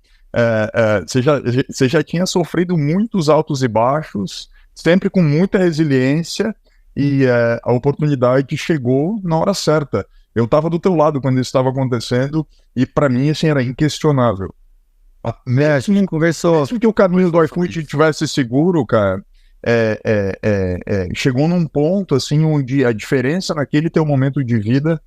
Você já tinha sofrido muitos altos e baixos, sempre com muita resiliência, e a oportunidade chegou na hora certa. Eu estava do teu lado quando isso estava acontecendo, e para mim, assim, era inquestionável. A gente conversou. Mesmo que o caminho do iFood tivesse seguro, cara, chegou num ponto, assim, onde a diferença naquele teu momento de vida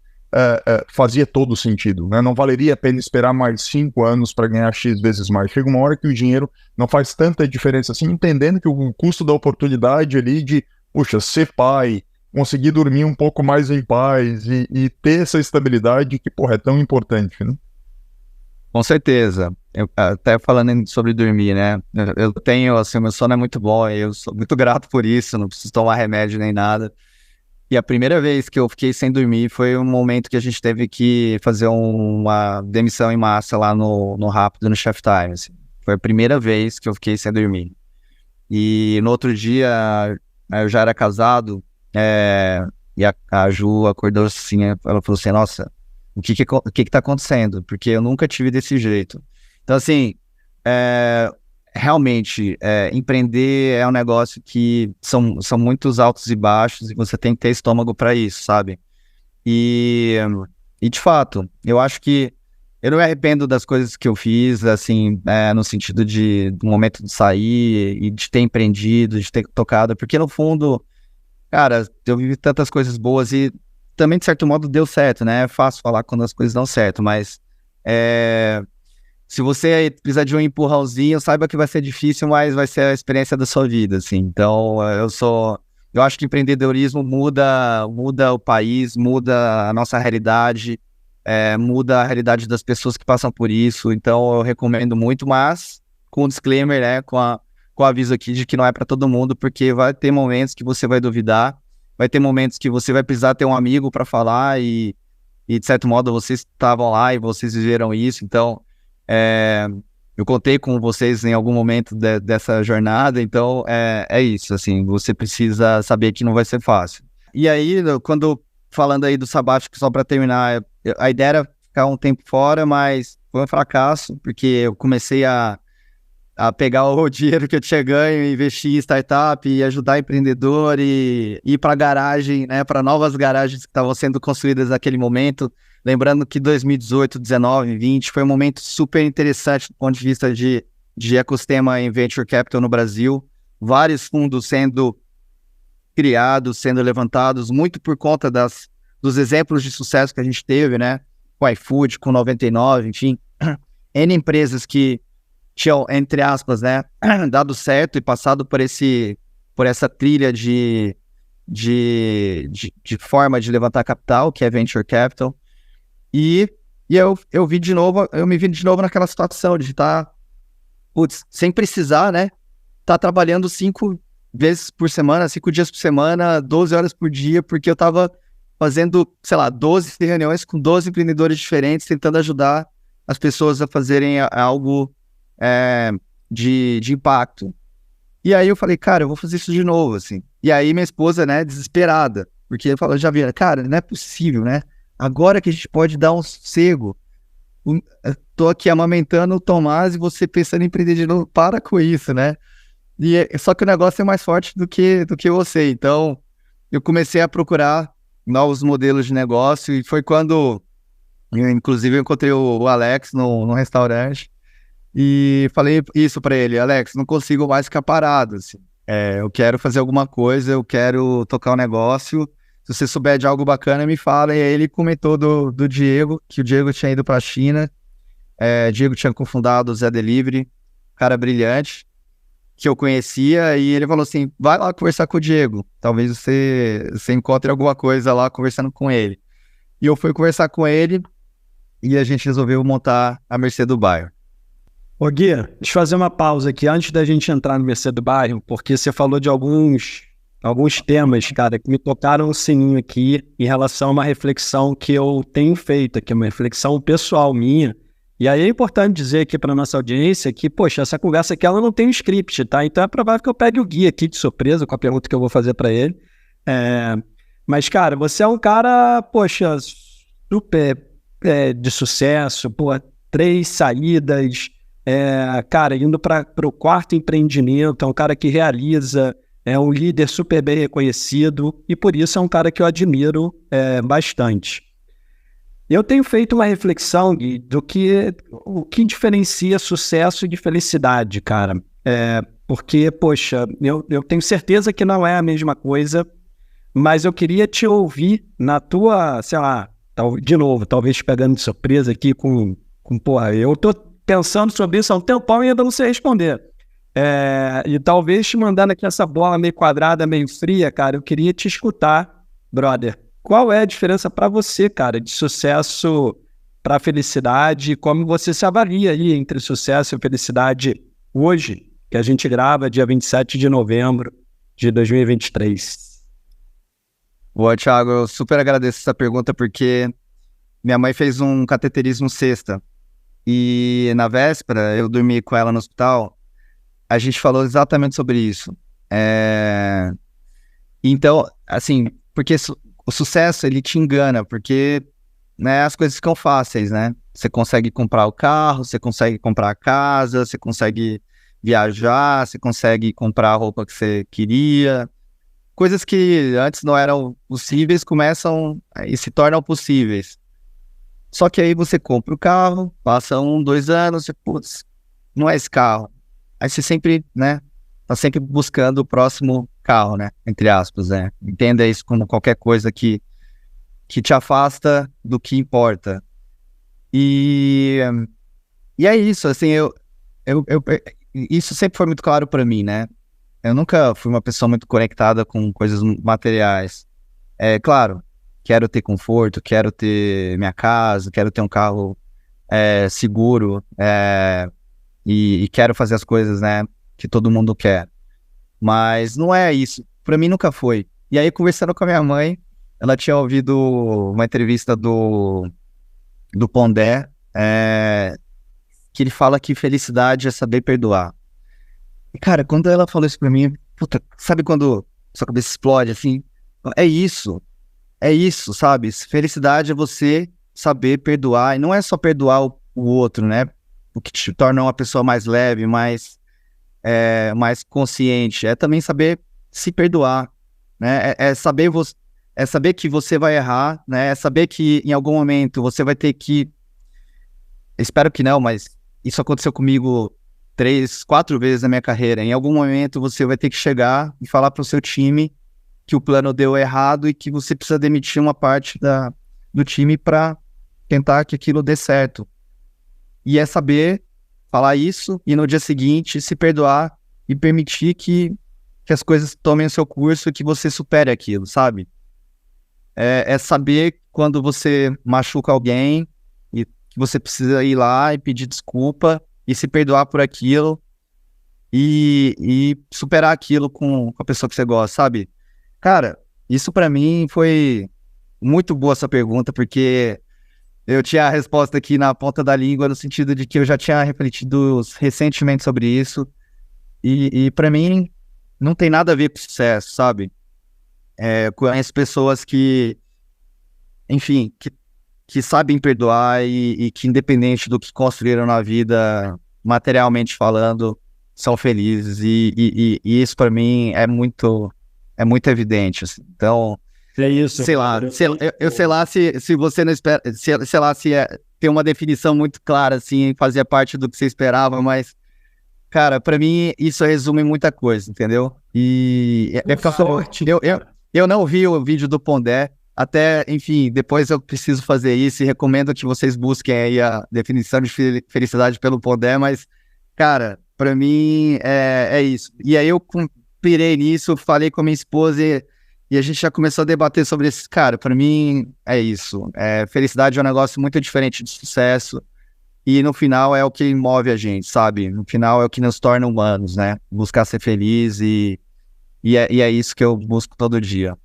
fazia todo sentido, né? Não valeria a pena esperar mais 5 anos para ganhar X vezes mais. Chega uma hora que o dinheiro não faz tanta diferença assim, entendendo que o custo da oportunidade ali de, puxa, ser pai, conseguir dormir um pouco mais em paz e ter essa estabilidade que, porra, é tão importante, né? Com certeza. Até falando sobre dormir, né? Eu tenho, assim, meu sono é muito bom, eu sou muito grato por isso, não preciso tomar remédio nem nada. E a primeira vez que eu fiquei sem dormir foi um momento que a gente teve que fazer uma demissão em massa lá no Rápido, no Chef Time, assim. Foi a primeira vez que eu fiquei sem dormir. E no outro dia, eu já era casado, e a Ju acordou assim, ela falou assim, nossa, o que tá acontecendo? Porque eu nunca tive desse jeito. Então, assim, realmente, empreender é um negócio que são muitos altos e baixos e você tem que ter estômago para isso, sabe? E de fato, eu acho que eu não me arrependo das coisas que eu fiz, assim, no sentido do momento de sair e de ter empreendido, de ter tocado, porque no fundo, cara, eu vivi tantas coisas boas e também, de certo modo, deu certo, né? É fácil falar quando as coisas dão certo, mas se você precisar de um empurrãozinho, saiba que vai ser difícil, mas vai ser a experiência da sua vida, assim. Então, eu acho que empreendedorismo muda o país, muda a nossa realidade, muda a realidade das pessoas que passam por isso. Então, eu recomendo muito, mas com um disclaimer, né, com o aviso aqui de que não é para todo mundo, porque vai ter momentos que você vai duvidar, vai ter momentos que você vai precisar ter um amigo para falar e, de certo modo, vocês estavam lá e vocês viveram isso. Então, eu contei com vocês em algum momento dessa jornada, então é isso, assim, você precisa saber que não vai ser fácil. E aí, falando aí do sabático, só para terminar, a ideia era ficar um tempo fora, mas foi um fracasso, porque eu comecei a pegar o dinheiro que eu tinha ganho, investir em startup e ajudar empreendedor e ir para garagem, né, para novas garagens que estavam sendo construídas naquele momento. Lembrando que 2018, 19, 20 foi um momento super interessante do ponto de vista de ecossistema em Venture Capital no Brasil. Vários fundos sendo criados, sendo levantados, muito por conta dos exemplos de sucesso que a gente teve, né? Com o iFood, com 99, enfim. N empresas que tinham, entre aspas, né, dado certo e passado por essa trilha de forma de levantar capital, que é Venture Capital. E eu me vi de novo naquela situação de estar, sem precisar, né, estar trabalhando 5 vezes por semana, 5 dias por semana, 12 horas por dia, porque eu estava fazendo, sei lá, 12 reuniões com 12 empreendedores diferentes, tentando ajudar as pessoas a fazerem algo de impacto. E aí eu falei, cara, eu vou fazer isso de novo, assim. E aí minha esposa, né, desesperada, porque eu já vi, cara, não é possível, né? Agora que a gente pode dar um sossego, tô aqui amamentando o Tomás e você pensando em empreender de novo, para com isso, né? Só que o negócio é mais forte do que você. Então, eu comecei a procurar novos modelos de negócio e foi quando, inclusive, eu encontrei o Alex no restaurante e falei isso para ele: Alex, não consigo mais ficar parado, assim. Eu quero fazer alguma coisa, eu quero tocar um negócio. Se você souber de algo bacana, me fala. E aí ele comentou do Diego, que o Diego tinha ido para a China. Diego tinha cofundado o Zé Delivery, cara brilhante, que eu conhecia, e ele falou assim: vai lá conversar com o Diego, talvez você encontre alguma coisa lá conversando com ele. E eu fui conversar com ele, e a gente resolveu montar a Mercê do Bairro. Ô Gui, deixa eu fazer uma pausa aqui antes da gente entrar no Mercê do Bairro, porque você falou de alguns temas, cara, que me tocaram o sininho aqui em relação a uma reflexão que eu tenho feito aqui, uma reflexão pessoal minha. E aí é importante dizer aqui para nossa audiência que, poxa, essa conversa aqui ela não tem um script, tá? Então é provável que eu pegue o Gui aqui de surpresa com a pergunta que eu vou fazer para ele. Mas, cara, você é um cara, poxa, super de sucesso, pô, 3 saídas, cara, indo para o 4º empreendimento, é um cara que realiza, é um líder super bem reconhecido e por isso é um cara que eu admiro bastante. Eu tenho feito uma reflexão, Gui, o que diferencia sucesso de felicidade, cara. Porque, poxa, eu tenho certeza que não é a mesma coisa, mas eu queria te ouvir na tua, sei lá, de novo, talvez pegando de surpresa aqui porra, eu tô pensando sobre isso há um tempão e ainda não sei responder. E talvez te mandando aqui essa bola meio quadrada, meio fria, cara, eu queria te escutar, brother. Qual é a diferença para você, cara, de sucesso para felicidade? Como você se avalia aí entre sucesso e felicidade hoje, que a gente grava dia 27 de novembro de 2023? Boa, Thiago, eu super agradeço essa pergunta porque minha mãe fez um cateterismo sexta e na véspera eu dormi com ela no hospital. A gente falou exatamente sobre isso. Então, assim, porque o sucesso, ele te engana, porque, né, as coisas ficam fáceis, né? Você consegue comprar o carro, você consegue comprar a casa, você consegue viajar, você consegue comprar a roupa que você queria. Coisas que antes não eram possíveis começam e se tornam possíveis. Só que aí você compra o carro, passa 1, 2 anos, você, putz, não é esse carro. Aí você sempre, né, tá sempre buscando o próximo carro, né, entre aspas, né. Entenda isso como qualquer coisa que te afasta do que importa. E é isso, assim, isso sempre foi muito claro para mim, né. Eu nunca fui uma pessoa muito conectada com coisas materiais. Claro, quero ter conforto, quero ter minha casa, quero ter um carro seguro, e quero fazer as coisas, né, que todo mundo quer. Mas não é isso. Pra mim nunca foi. E aí, conversando com a minha mãe, ela tinha ouvido uma entrevista do Pondé, que ele fala que felicidade é saber perdoar. E, cara, quando ela falou isso pra mim, puta, sabe quando sua cabeça explode, assim? É isso, sabe? Felicidade é você saber perdoar, e não é só perdoar o outro, né? O que te torna uma pessoa mais leve, mais consciente. É também saber se perdoar, né? É saber que você vai errar, né? É saber que em algum momento você vai ter que... Espero que não, mas isso aconteceu comigo 3, 4 vezes na minha carreira. Em algum momento você vai ter que chegar e falar para o seu time que o plano deu errado e que você precisa demitir uma parte do time para tentar que aquilo dê certo. E é saber falar isso e no dia seguinte se perdoar e permitir que as coisas tomem o seu curso e que você supere aquilo, sabe? É saber quando você machuca alguém e que você precisa ir lá e pedir desculpa e se perdoar por aquilo e superar aquilo com a pessoa que você gosta, sabe? Cara, isso pra mim foi muito boa essa pergunta, porque eu tinha a resposta aqui na ponta da língua, no sentido de que eu já tinha refletido recentemente sobre isso, e para mim não tem nada a ver com sucesso, sabe? Eu conheço pessoas que, enfim, que que sabem perdoar e que, independente do que construíram na vida, materialmente falando, são felizes. E isso, para mim, é muito evidente. Assim. Então, É isso. sei lá, eu sei lá se você não espera, sei lá se tem uma definição muito clara, assim, fazia parte do que você esperava, mas, cara, para mim, isso resume muita coisa, entendeu? E sorte. Eu não vi o vídeo do Pondé. Até, enfim, depois eu preciso fazer isso e recomendo que vocês busquem aí a definição de felicidade pelo Pondé, mas, cara, pra mim é isso. E aí eu pirei nisso, falei com a minha esposa e a gente já começou a debater sobre isso. Cara, pra mim é isso. Felicidade é um negócio muito diferente de sucesso e no final é o que move a gente, sabe? No final é o que nos torna humanos, né? Buscar ser feliz e é isso que eu busco todo dia.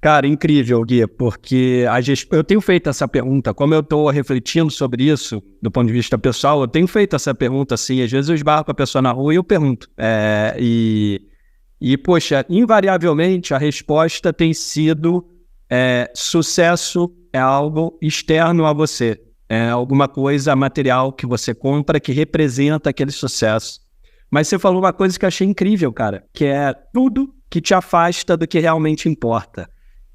Cara, incrível, Gui, porque eu tenho feito essa pergunta, como eu estou refletindo sobre isso, do ponto de vista pessoal, eu tenho feito essa pergunta, assim, às vezes eu esbarro com a pessoa na rua e eu pergunto, poxa, invariavelmente a resposta tem sido, sucesso é algo externo a você, é alguma coisa material que você compra que representa aquele sucesso. Mas você falou uma coisa que eu achei incrível, cara, que é tudo que te afasta do que realmente importa.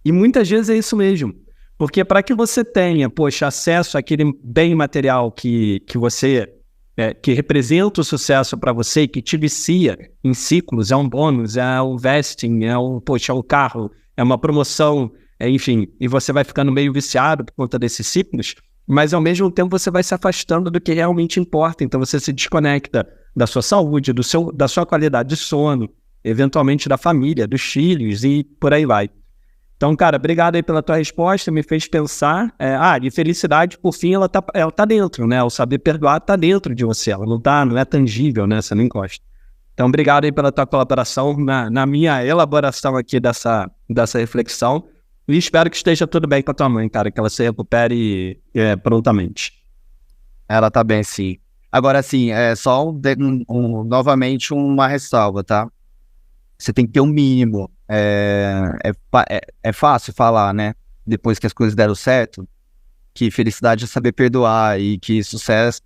E muitas vezes é isso mesmo, porque para que você tenha, poxa, acesso àquele bem material que você, que representa o sucesso para você, que te vicia em ciclos, é um bônus, é um vesting, é um carro, é uma promoção, enfim, e você vai ficando meio viciado por conta desses ciclos, mas ao mesmo tempo você vai se afastando do que realmente importa, então você se desconecta da sua saúde, da sua qualidade de sono, eventualmente da família, dos filhos e por aí vai. Então, cara, obrigado aí pela tua resposta, me fez pensar, de felicidade, por fim, ela tá dentro, né? O saber perdoar tá dentro de você, ela não é tangível, né? Você não encosta. Então, obrigado aí pela tua colaboração na minha elaboração aqui dessa reflexão e espero que esteja tudo bem com a tua mãe, cara, que ela se recupere prontamente. Ela tá bem, sim. Agora, assim, novamente uma ressalva, tá? Você tem que ter um mínimo. É fácil falar, né? Depois que as coisas deram certo, que felicidade é saber perdoar e que sucesso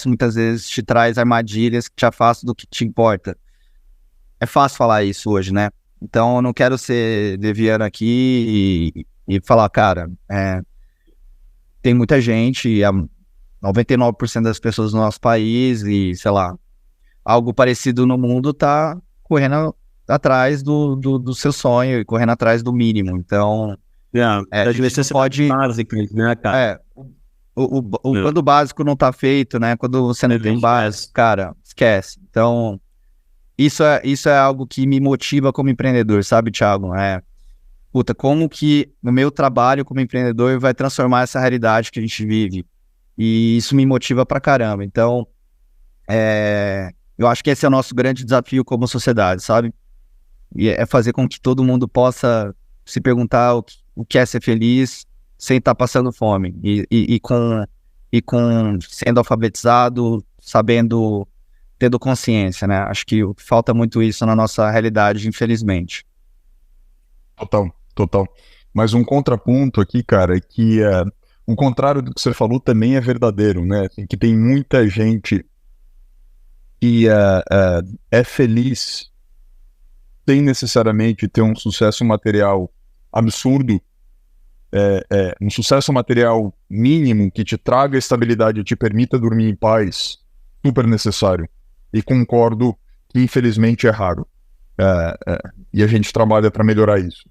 muitas vezes te traz armadilhas que te afastam do que te importa. É fácil falar isso hoje, né? Então eu não quero ser leviano aqui e falar, cara, tem muita gente, 99% das pessoas no nosso país e, sei lá, algo parecido no mundo tá correndo atrás do seu sonho e correndo atrás do mínimo. Então, às vezes você pode... básicas, né, cara? Quando o básico não tá feito, né? Quando você não tem básico, cara, esquece. Então, isso é algo que me motiva como empreendedor, sabe, Thiago? Como que o meu trabalho como empreendedor vai transformar essa realidade que a gente vive? E isso me motiva pra caramba. Então, eu acho que esse é o nosso grande desafio como sociedade, sabe? E é fazer com que todo mundo possa se perguntar o que é ser feliz sem estar passando fome. E com sendo alfabetizado, sabendo, tendo consciência, né? Acho que falta muito isso na nossa realidade, infelizmente. Total. Mas um contraponto aqui, cara, é que o contrário do que você falou também é verdadeiro, né? Que tem muita gente que é feliz sem necessariamente ter um sucesso material absurdo, um sucesso material mínimo que te traga estabilidade e te permita dormir em paz, super necessário. E concordo que infelizmente é raro. E a gente trabalha para melhorar isso.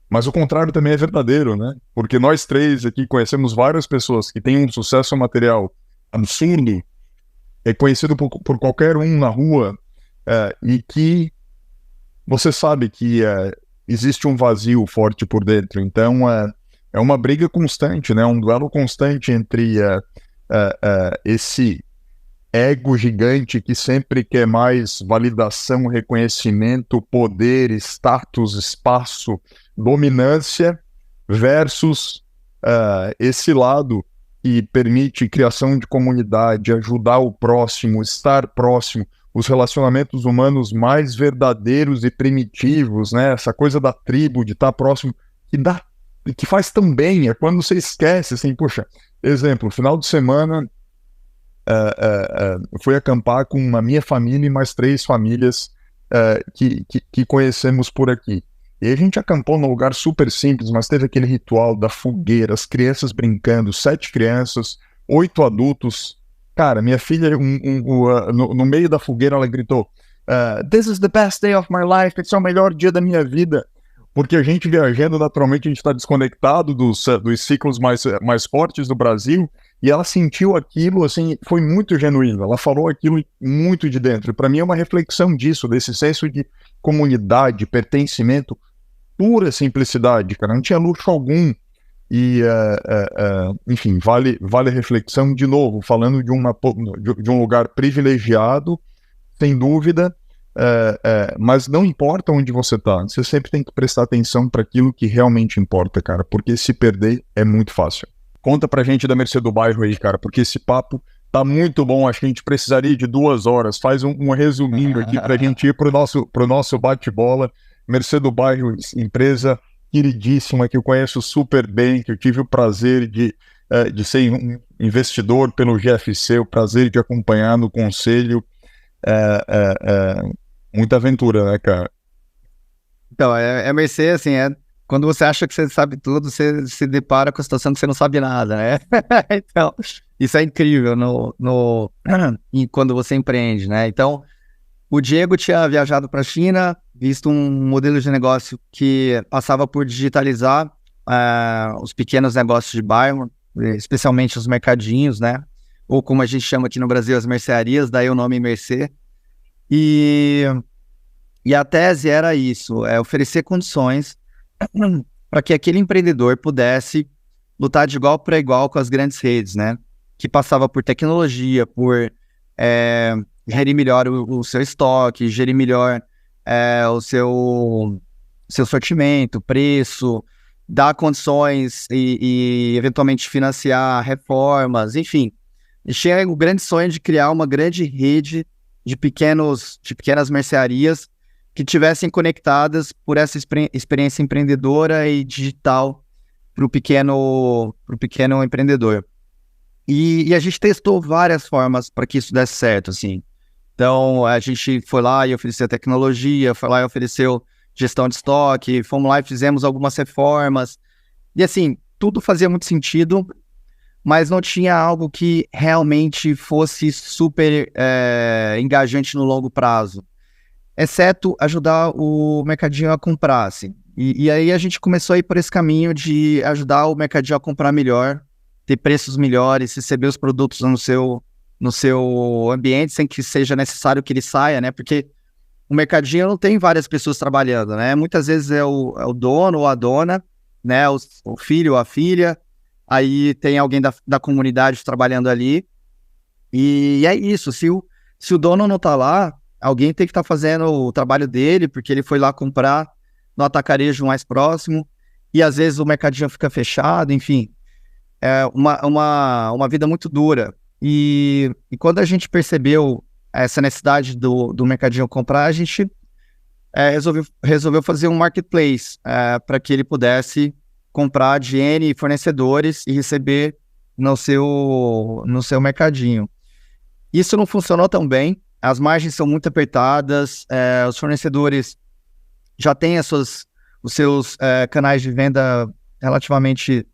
Mas o contrário também é verdadeiro, né? Porque nós três aqui conhecemos várias pessoas que têm um sucesso material absurdo, é conhecido por qualquer um na rua, e que você sabe que existe um vazio forte por dentro. Então, é uma briga constante, né? Um duelo constante entre esse ego gigante que sempre quer mais validação, reconhecimento, poder, status, espaço, dominância, versus esse lado que permite criação de comunidade, ajudar o próximo, estar próximo, os relacionamentos humanos mais verdadeiros e primitivos, né? Essa coisa da tribo, de estar próximo, que dá que faz tão bem, é quando você esquece, assim, poxa, exemplo, final de semana, eu fui acampar com a minha família e mais 3 famílias que conhecemos por aqui. E a gente acampou num lugar super simples, mas teve aquele ritual da fogueira, as crianças brincando, 7 crianças, 8 adultos. Cara, minha filha, no meio da fogueira, ela gritou, "This is the best day of my life", esse é o melhor dia da minha vida. Porque a gente viajando, naturalmente, a gente está desconectado dos ciclos mais fortes do Brasil, e ela sentiu aquilo, assim, foi muito genuíno, ela falou aquilo muito de dentro. Para mim é uma reflexão disso, desse senso de comunidade, pertencimento, pura simplicidade, cara, não tinha luxo algum. E, enfim, vale a reflexão de novo, falando de um lugar privilegiado, sem dúvida, mas não importa onde você está, você sempre tem que prestar atenção para aquilo que realmente importa, cara, porque se perder é muito fácil. Conta pra gente da Mercê do Bairro aí, cara, porque esse papo tá muito bom, acho que a gente precisaria de 2 horas, faz um resuminho aqui pra gente ir pro nosso bate-bola. Mercê do Bairro, empresa queridíssima, que eu conheço super bem, que eu tive o prazer de ser um investidor pelo GFC, o prazer de acompanhar no conselho, muita aventura, né, cara? Então, a Mercê, assim, quando você acha que você sabe tudo, você se depara com a situação que você não sabe nada, né? Então, isso é incrível quando você empreende, né? Então, o Diego tinha viajado para a China, visto um modelo de negócio que passava por digitalizar os pequenos negócios de bairro, especialmente os mercadinhos, né? Ou como a gente chama aqui no Brasil, as mercearias, daí o nome Mercê. E a tese era isso, oferecer condições para que aquele empreendedor pudesse lutar de igual para igual com as grandes redes, né? Que passava por tecnologia, por gerir melhor o seu estoque, gerir melhor o seu sortimento, preço, dar condições e eventualmente financiar reformas, enfim. Tinha o grande sonho de criar uma grande rede de pequenas mercearias que tivessem conectadas por essa experiência empreendedora e digital para o pequeno empreendedor. E a gente testou várias formas para que isso desse certo, assim. Então, a gente foi lá e ofereceu tecnologia, foi lá e ofereceu gestão de estoque, fomos lá e fizemos algumas reformas. E, assim, tudo fazia muito sentido, mas não tinha algo que realmente fosse super engajante no longo prazo, exceto ajudar o mercadinho a comprar, assim. E aí a gente começou a ir por esse caminho de ajudar o mercadinho a comprar melhor, ter preços melhores, receber os produtos no seu ambiente, sem que seja necessário que ele saia, né? Porque o mercadinho não tem várias pessoas trabalhando, né? Muitas vezes é o dono ou a dona, né? O filho ou a filha, aí tem alguém da comunidade trabalhando ali, e é isso, se o dono não tá lá, alguém tem que estar fazendo o trabalho dele, porque ele foi lá comprar no atacarejo mais próximo, e às vezes o mercadinho fica fechado, enfim, é uma vida muito dura. E quando a gente percebeu essa necessidade do mercadinho comprar, a gente resolveu fazer um marketplace para que ele pudesse comprar de N fornecedores e receber no seu mercadinho. Isso não funcionou tão bem, as margens são muito apertadas, os fornecedores já têm os seus canais de venda relativamente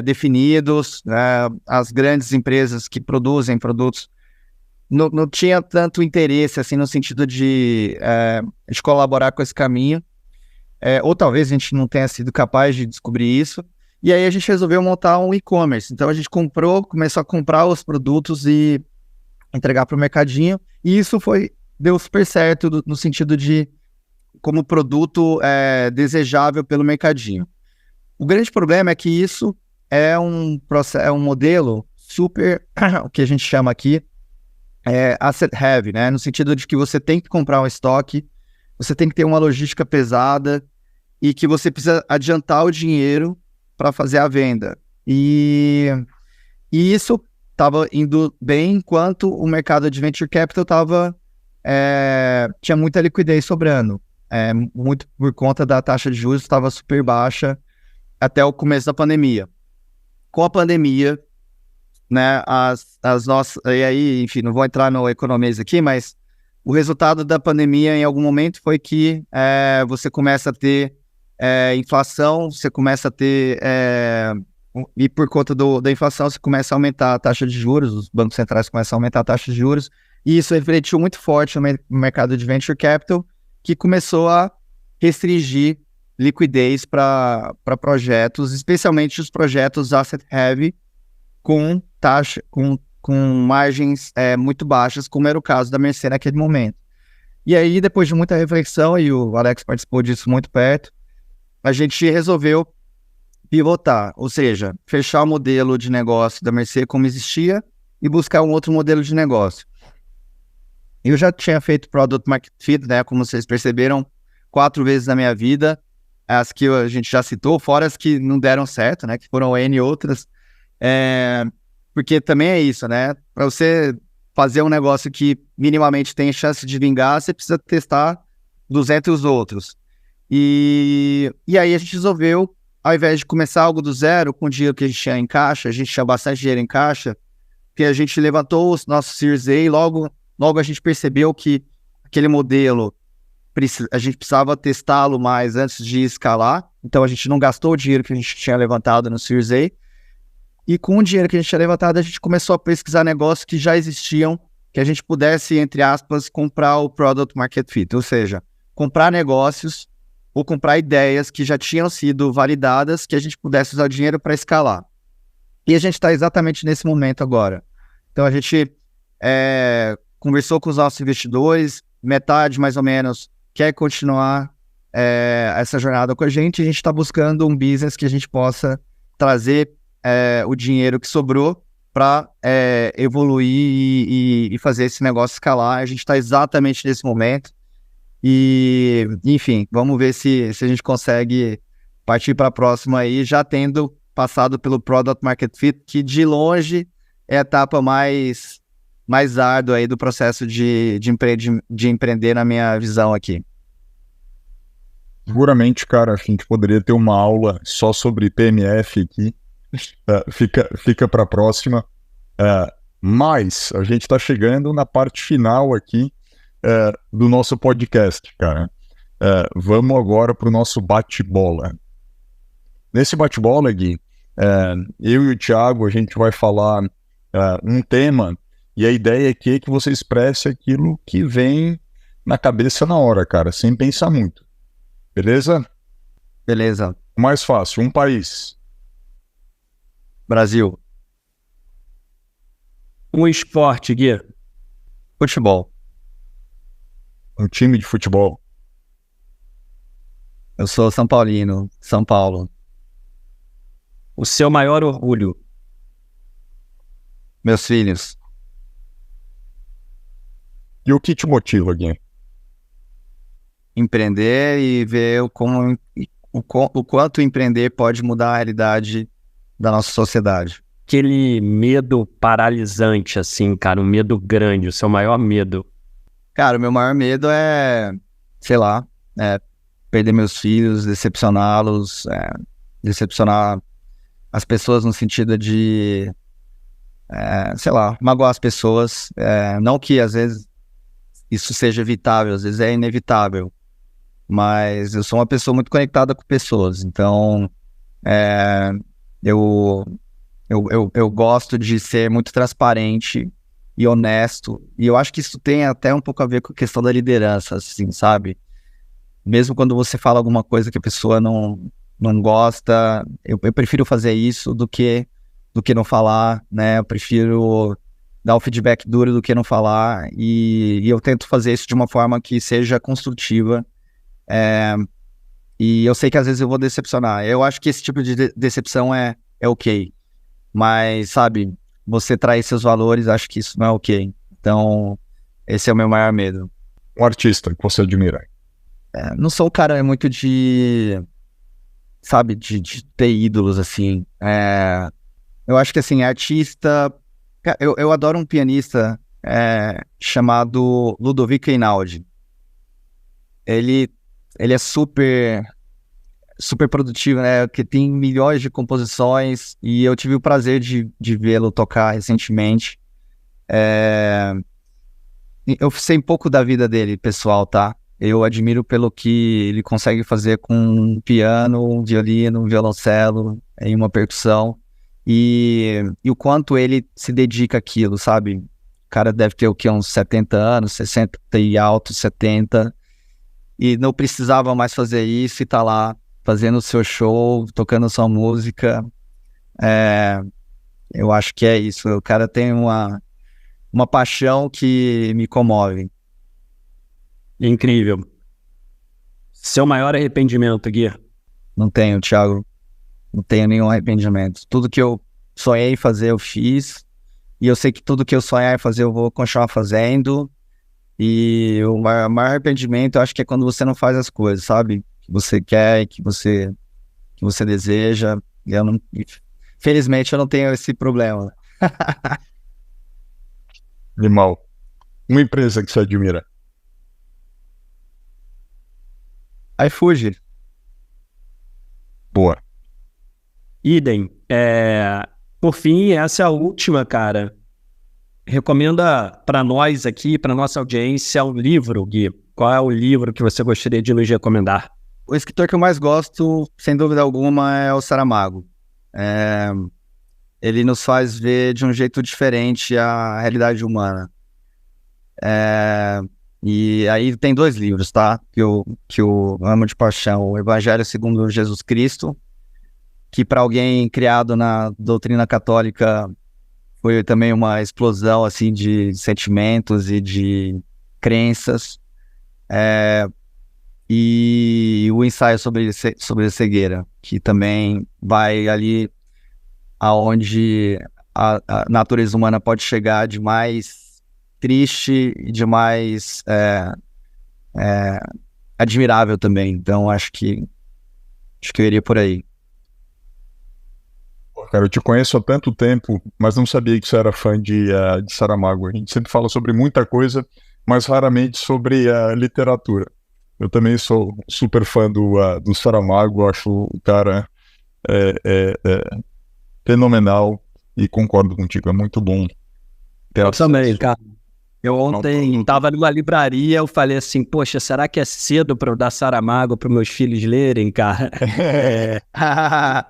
definidos, as grandes empresas que produzem produtos não tinha tanto interesse assim no sentido de colaborar com esse caminho, ou talvez a gente não tenha sido capaz de descobrir isso, e aí a gente resolveu montar um e-commerce. Então a gente começou a comprar os produtos e entregar para o mercadinho, e isso deu super certo no sentido de como produto desejável pelo mercadinho. O grande problema é que isso é um modelo super, o que a gente chama aqui, asset heavy, né? No sentido de que você tem que comprar um estoque, você tem que ter uma logística pesada e que você precisa adiantar o dinheiro para fazer a venda. E isso estava indo bem enquanto o mercado de venture capital tinha muita liquidez sobrando. Muito por conta da taxa de juros estava super baixa até o começo da pandemia. Com a pandemia, né, as nossas... E aí, enfim, não vou entrar no economês aqui, mas o resultado da pandemia em algum momento foi que você começa a ter inflação, você começa a ter... e por conta da inflação, você começa a aumentar a taxa de juros, os bancos centrais começam a aumentar a taxa de juros, e isso refletiu muito forte no mercado de venture capital, que começou a restringir liquidez para projetos, especialmente os projetos asset heavy, com taxa, com margens muito baixas, como era o caso da Mercer naquele momento. E aí, depois de muita reflexão, e o Alex participou disso muito perto, a gente resolveu pivotar, ou seja, fechar o modelo de negócio da Mercer como existia e buscar um outro modelo de negócio. Eu já tinha feito Product Market Fit, né, como vocês perceberam, 4 vezes na minha vida, as que a gente já citou, fora as que não deram certo, né, que foram N outras, porque também é isso, né, para você fazer um negócio que minimamente tem chance de vingar, você precisa testar 200 outros. E aí a gente resolveu, ao invés de começar algo do zero, com o dinheiro que a gente tinha em caixa, a gente tinha bastante dinheiro em caixa, que a gente levantou os nossos Series A e logo a gente percebeu que aquele modelo, a gente precisava testá-lo mais antes de escalar, então a gente não gastou o dinheiro que a gente tinha levantado no Series A, e com o dinheiro que a gente tinha levantado, a gente começou a pesquisar negócios que já existiam, que a gente pudesse, entre aspas, comprar o Product Market Fit, ou seja, comprar negócios ou comprar ideias que já tinham sido validadas, que a gente pudesse usar o dinheiro para escalar. E a gente está exatamente nesse momento agora. Então a gente conversou com os nossos investidores, metade mais ou menos quer continuar essa jornada com a gente está buscando um business que a gente possa trazer o dinheiro que sobrou para evoluir e fazer esse negócio escalar. A gente está exatamente nesse momento e, enfim, vamos ver se a gente consegue partir para a próxima aí, já tendo passado pelo Product Market Fit, que de longe é a etapa mais árdua aí do processo de empreender na minha visão aqui. Seguramente, cara, a gente poderia ter uma aula só sobre PMF aqui. Fica para a próxima. Mas a gente está chegando na parte final aqui do nosso podcast, cara. Vamos agora para o nosso bate-bola. Nesse bate-bola, Gui, eu e o Thiago, a gente vai falar um tema, e a ideia aqui é que você expresse aquilo que vem na cabeça na hora, cara, sem pensar muito. Beleza? Beleza. Mais fácil, um país. Brasil. Um esporte, Gui. Futebol. Um time de futebol. Eu sou São Paulino, São Paulo. O seu maior orgulho. Meus filhos. E o que te motiva, Gui? Empreender e ver o quanto empreender pode mudar a realidade da nossa sociedade. Aquele medo paralisante, assim, cara, um medo grande, o seu maior medo. Cara, o meu maior medo sei lá, perder meus filhos, decepcioná-los, decepcionar as pessoas no sentido de, sei lá, magoar as pessoas. Não que às vezes isso seja evitável, às vezes é inevitável, mas eu sou uma pessoa muito conectada com pessoas, então eu gosto de ser muito transparente e honesto, e eu acho que isso tem até um pouco a ver com a questão da liderança, assim, sabe? Mesmo quando você fala alguma coisa que a pessoa não gosta, eu prefiro fazer isso do que não falar, né? Eu prefiro dar o feedback duro do que não falar, e eu tento fazer isso de uma forma que seja construtiva, e eu sei que às vezes eu vou decepcionar. Eu acho que esse tipo de decepção é ok, mas, sabe, você trair seus valores, acho que isso não é ok. Então, esse é o meu maior medo. Um artista que você admira? Não sou um cara muito sabe, de ter ídolos, assim. Eu acho que, assim, artista... Eu adoro um pianista chamado Ludovico Einaudi. Ele é super super produtivo, né? Que tem milhões de composições e eu tive o prazer de vê-lo tocar recentemente. Eu sei um pouco da vida dele, pessoal, tá? Eu admiro pelo que ele consegue fazer com um piano, um violino, um violoncelo e uma percussão. E o quanto ele se dedica àquilo, sabe? O cara deve ter o quê? Uns 70 anos, 60 e alto, 70. E não precisava mais fazer isso e tá lá fazendo o seu show, tocando a sua música. Eu acho que é isso. O cara tem uma paixão que me comove. Incrível. Seu maior arrependimento, Gui? Não tenho, Thiago. Não tenho nenhum arrependimento. Tudo que eu sonhei fazer, eu fiz. E eu sei que tudo que eu sonhar em fazer, eu vou continuar fazendo. E o maior arrependimento, eu acho que é quando você não faz as coisas, sabe? Que você quer, que você deseja. Felizmente, eu não tenho esse problema. Animal. Uma empresa que você admira? iFood. Boa. Idem. Por fim, essa é a última, cara. Recomenda para nós aqui, para nossa audiência, um livro, Gui. Qual é o livro que você gostaria de nos recomendar? O escritor que eu mais gosto, sem dúvida alguma, é o Saramago. Ele nos faz ver de um jeito diferente a realidade humana. E aí tem 2 livros, tá? Que eu amo de paixão. O Evangelho segundo Jesus Cristo, que para alguém criado na doutrina católica foi também uma explosão assim, de sentimentos e de crenças. E o ensaio sobre a cegueira, que também vai ali aonde a natureza humana pode chegar de mais triste e de mais admirável também. Então acho que eu iria por aí. Cara, eu te conheço há tanto tempo, mas não sabia que você era fã de Saramago. A gente sempre fala sobre muita coisa, mas raramente sobre a literatura. Eu também sou super fã do Saramago, acho o cara fenomenal e concordo contigo, é muito bom ter Eu acesso. também, cara. Eu ontem estava numa livraria, eu falei assim, poxa, será que é cedo para eu dar Saramago para meus filhos lerem, cara?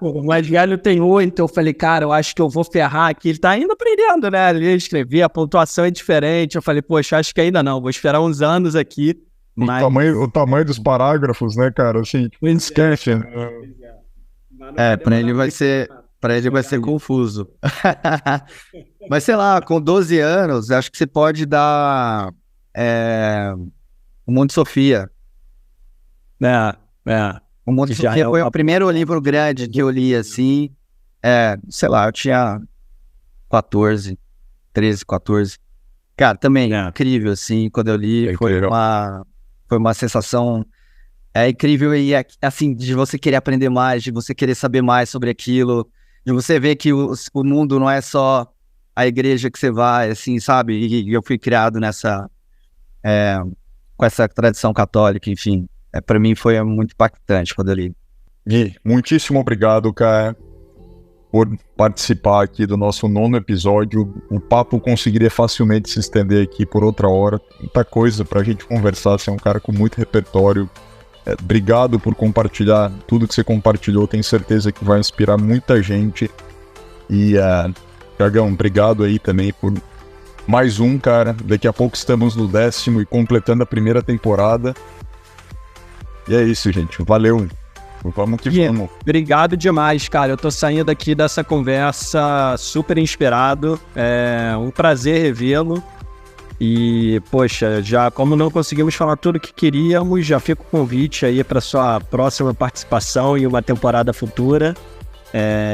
O mais velho tem 8, eu falei, cara, eu acho que eu vou ferrar aqui. Ele tá ainda aprendendo, né? Ele escrever, a pontuação é diferente. Eu falei, poxa, acho que ainda não, vou esperar uns anos aqui. Mas... O tamanho dos parágrafos, né, cara? Assim, esquece. Para ele vai ser confuso. Mas sei lá, com 12 anos, acho que você pode dar O Mundo de Sofia. O Mundo de Sofia foi o primeiro livro grande que eu li, assim. Sei lá, eu tinha 13, 14. Cara, também incrível, assim, quando eu li, foi uma sensação incrível e, assim, de você querer aprender mais, de você querer saber mais sobre aquilo, de você ver que o mundo não é só a igreja que você vai, assim, sabe? E eu fui criado com essa tradição católica, enfim. Para mim foi muito impactante quando eu li. Gui, muitíssimo obrigado, cara, por participar aqui do nosso 9º episódio. O papo conseguiria facilmente se estender aqui por outra hora. Muita coisa pra gente conversar. Você é um cara com muito repertório. Obrigado por compartilhar tudo que você compartilhou. Tenho certeza que vai inspirar muita gente. E, Thiagão, obrigado aí também por mais um, cara. Daqui a pouco estamos no 10º e completando a 1ª temporada. E é isso, gente. Valeu. Vamos que vamos. Obrigado demais, cara. Eu tô saindo aqui dessa conversa super inspirado. É um prazer revê-lo. E, poxa, já como não conseguimos falar tudo o que queríamos, já fica o convite aí para sua próxima participação em uma temporada futura.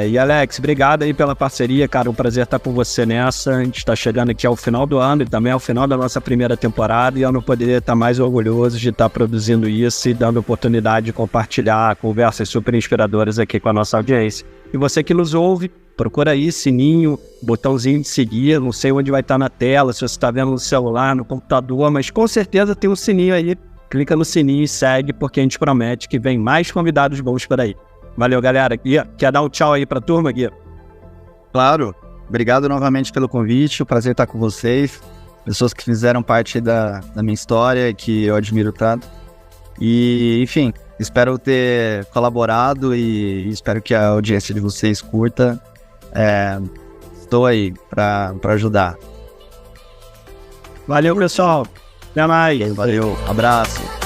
E Alex, obrigado aí pela parceria, cara. Um prazer estar com você nessa. A gente está chegando aqui ao final do ano e também ao final da nossa 1ª temporada, e eu não poderia estar mais orgulhoso de estar produzindo isso e dando oportunidade de compartilhar conversas super inspiradoras aqui com a nossa audiência. E você que nos ouve, procura aí, sininho, botãozinho de seguir, não sei onde vai estar na tela, se você está vendo no celular, no computador, mas com certeza tem um sininho aí clica no sininho e segue, porque a gente promete que vem mais convidados bons por aí. Valeu, galera. Gui, quer dar um tchau aí pra turma, Gui? Claro. Obrigado novamente pelo convite. O prazer estar com vocês. Pessoas que fizeram parte da minha história, que eu admiro tanto. E, enfim, espero ter colaborado e espero que a audiência de vocês curta. Estou aí para ajudar. Valeu, pessoal. Até mais. Valeu. Abraço.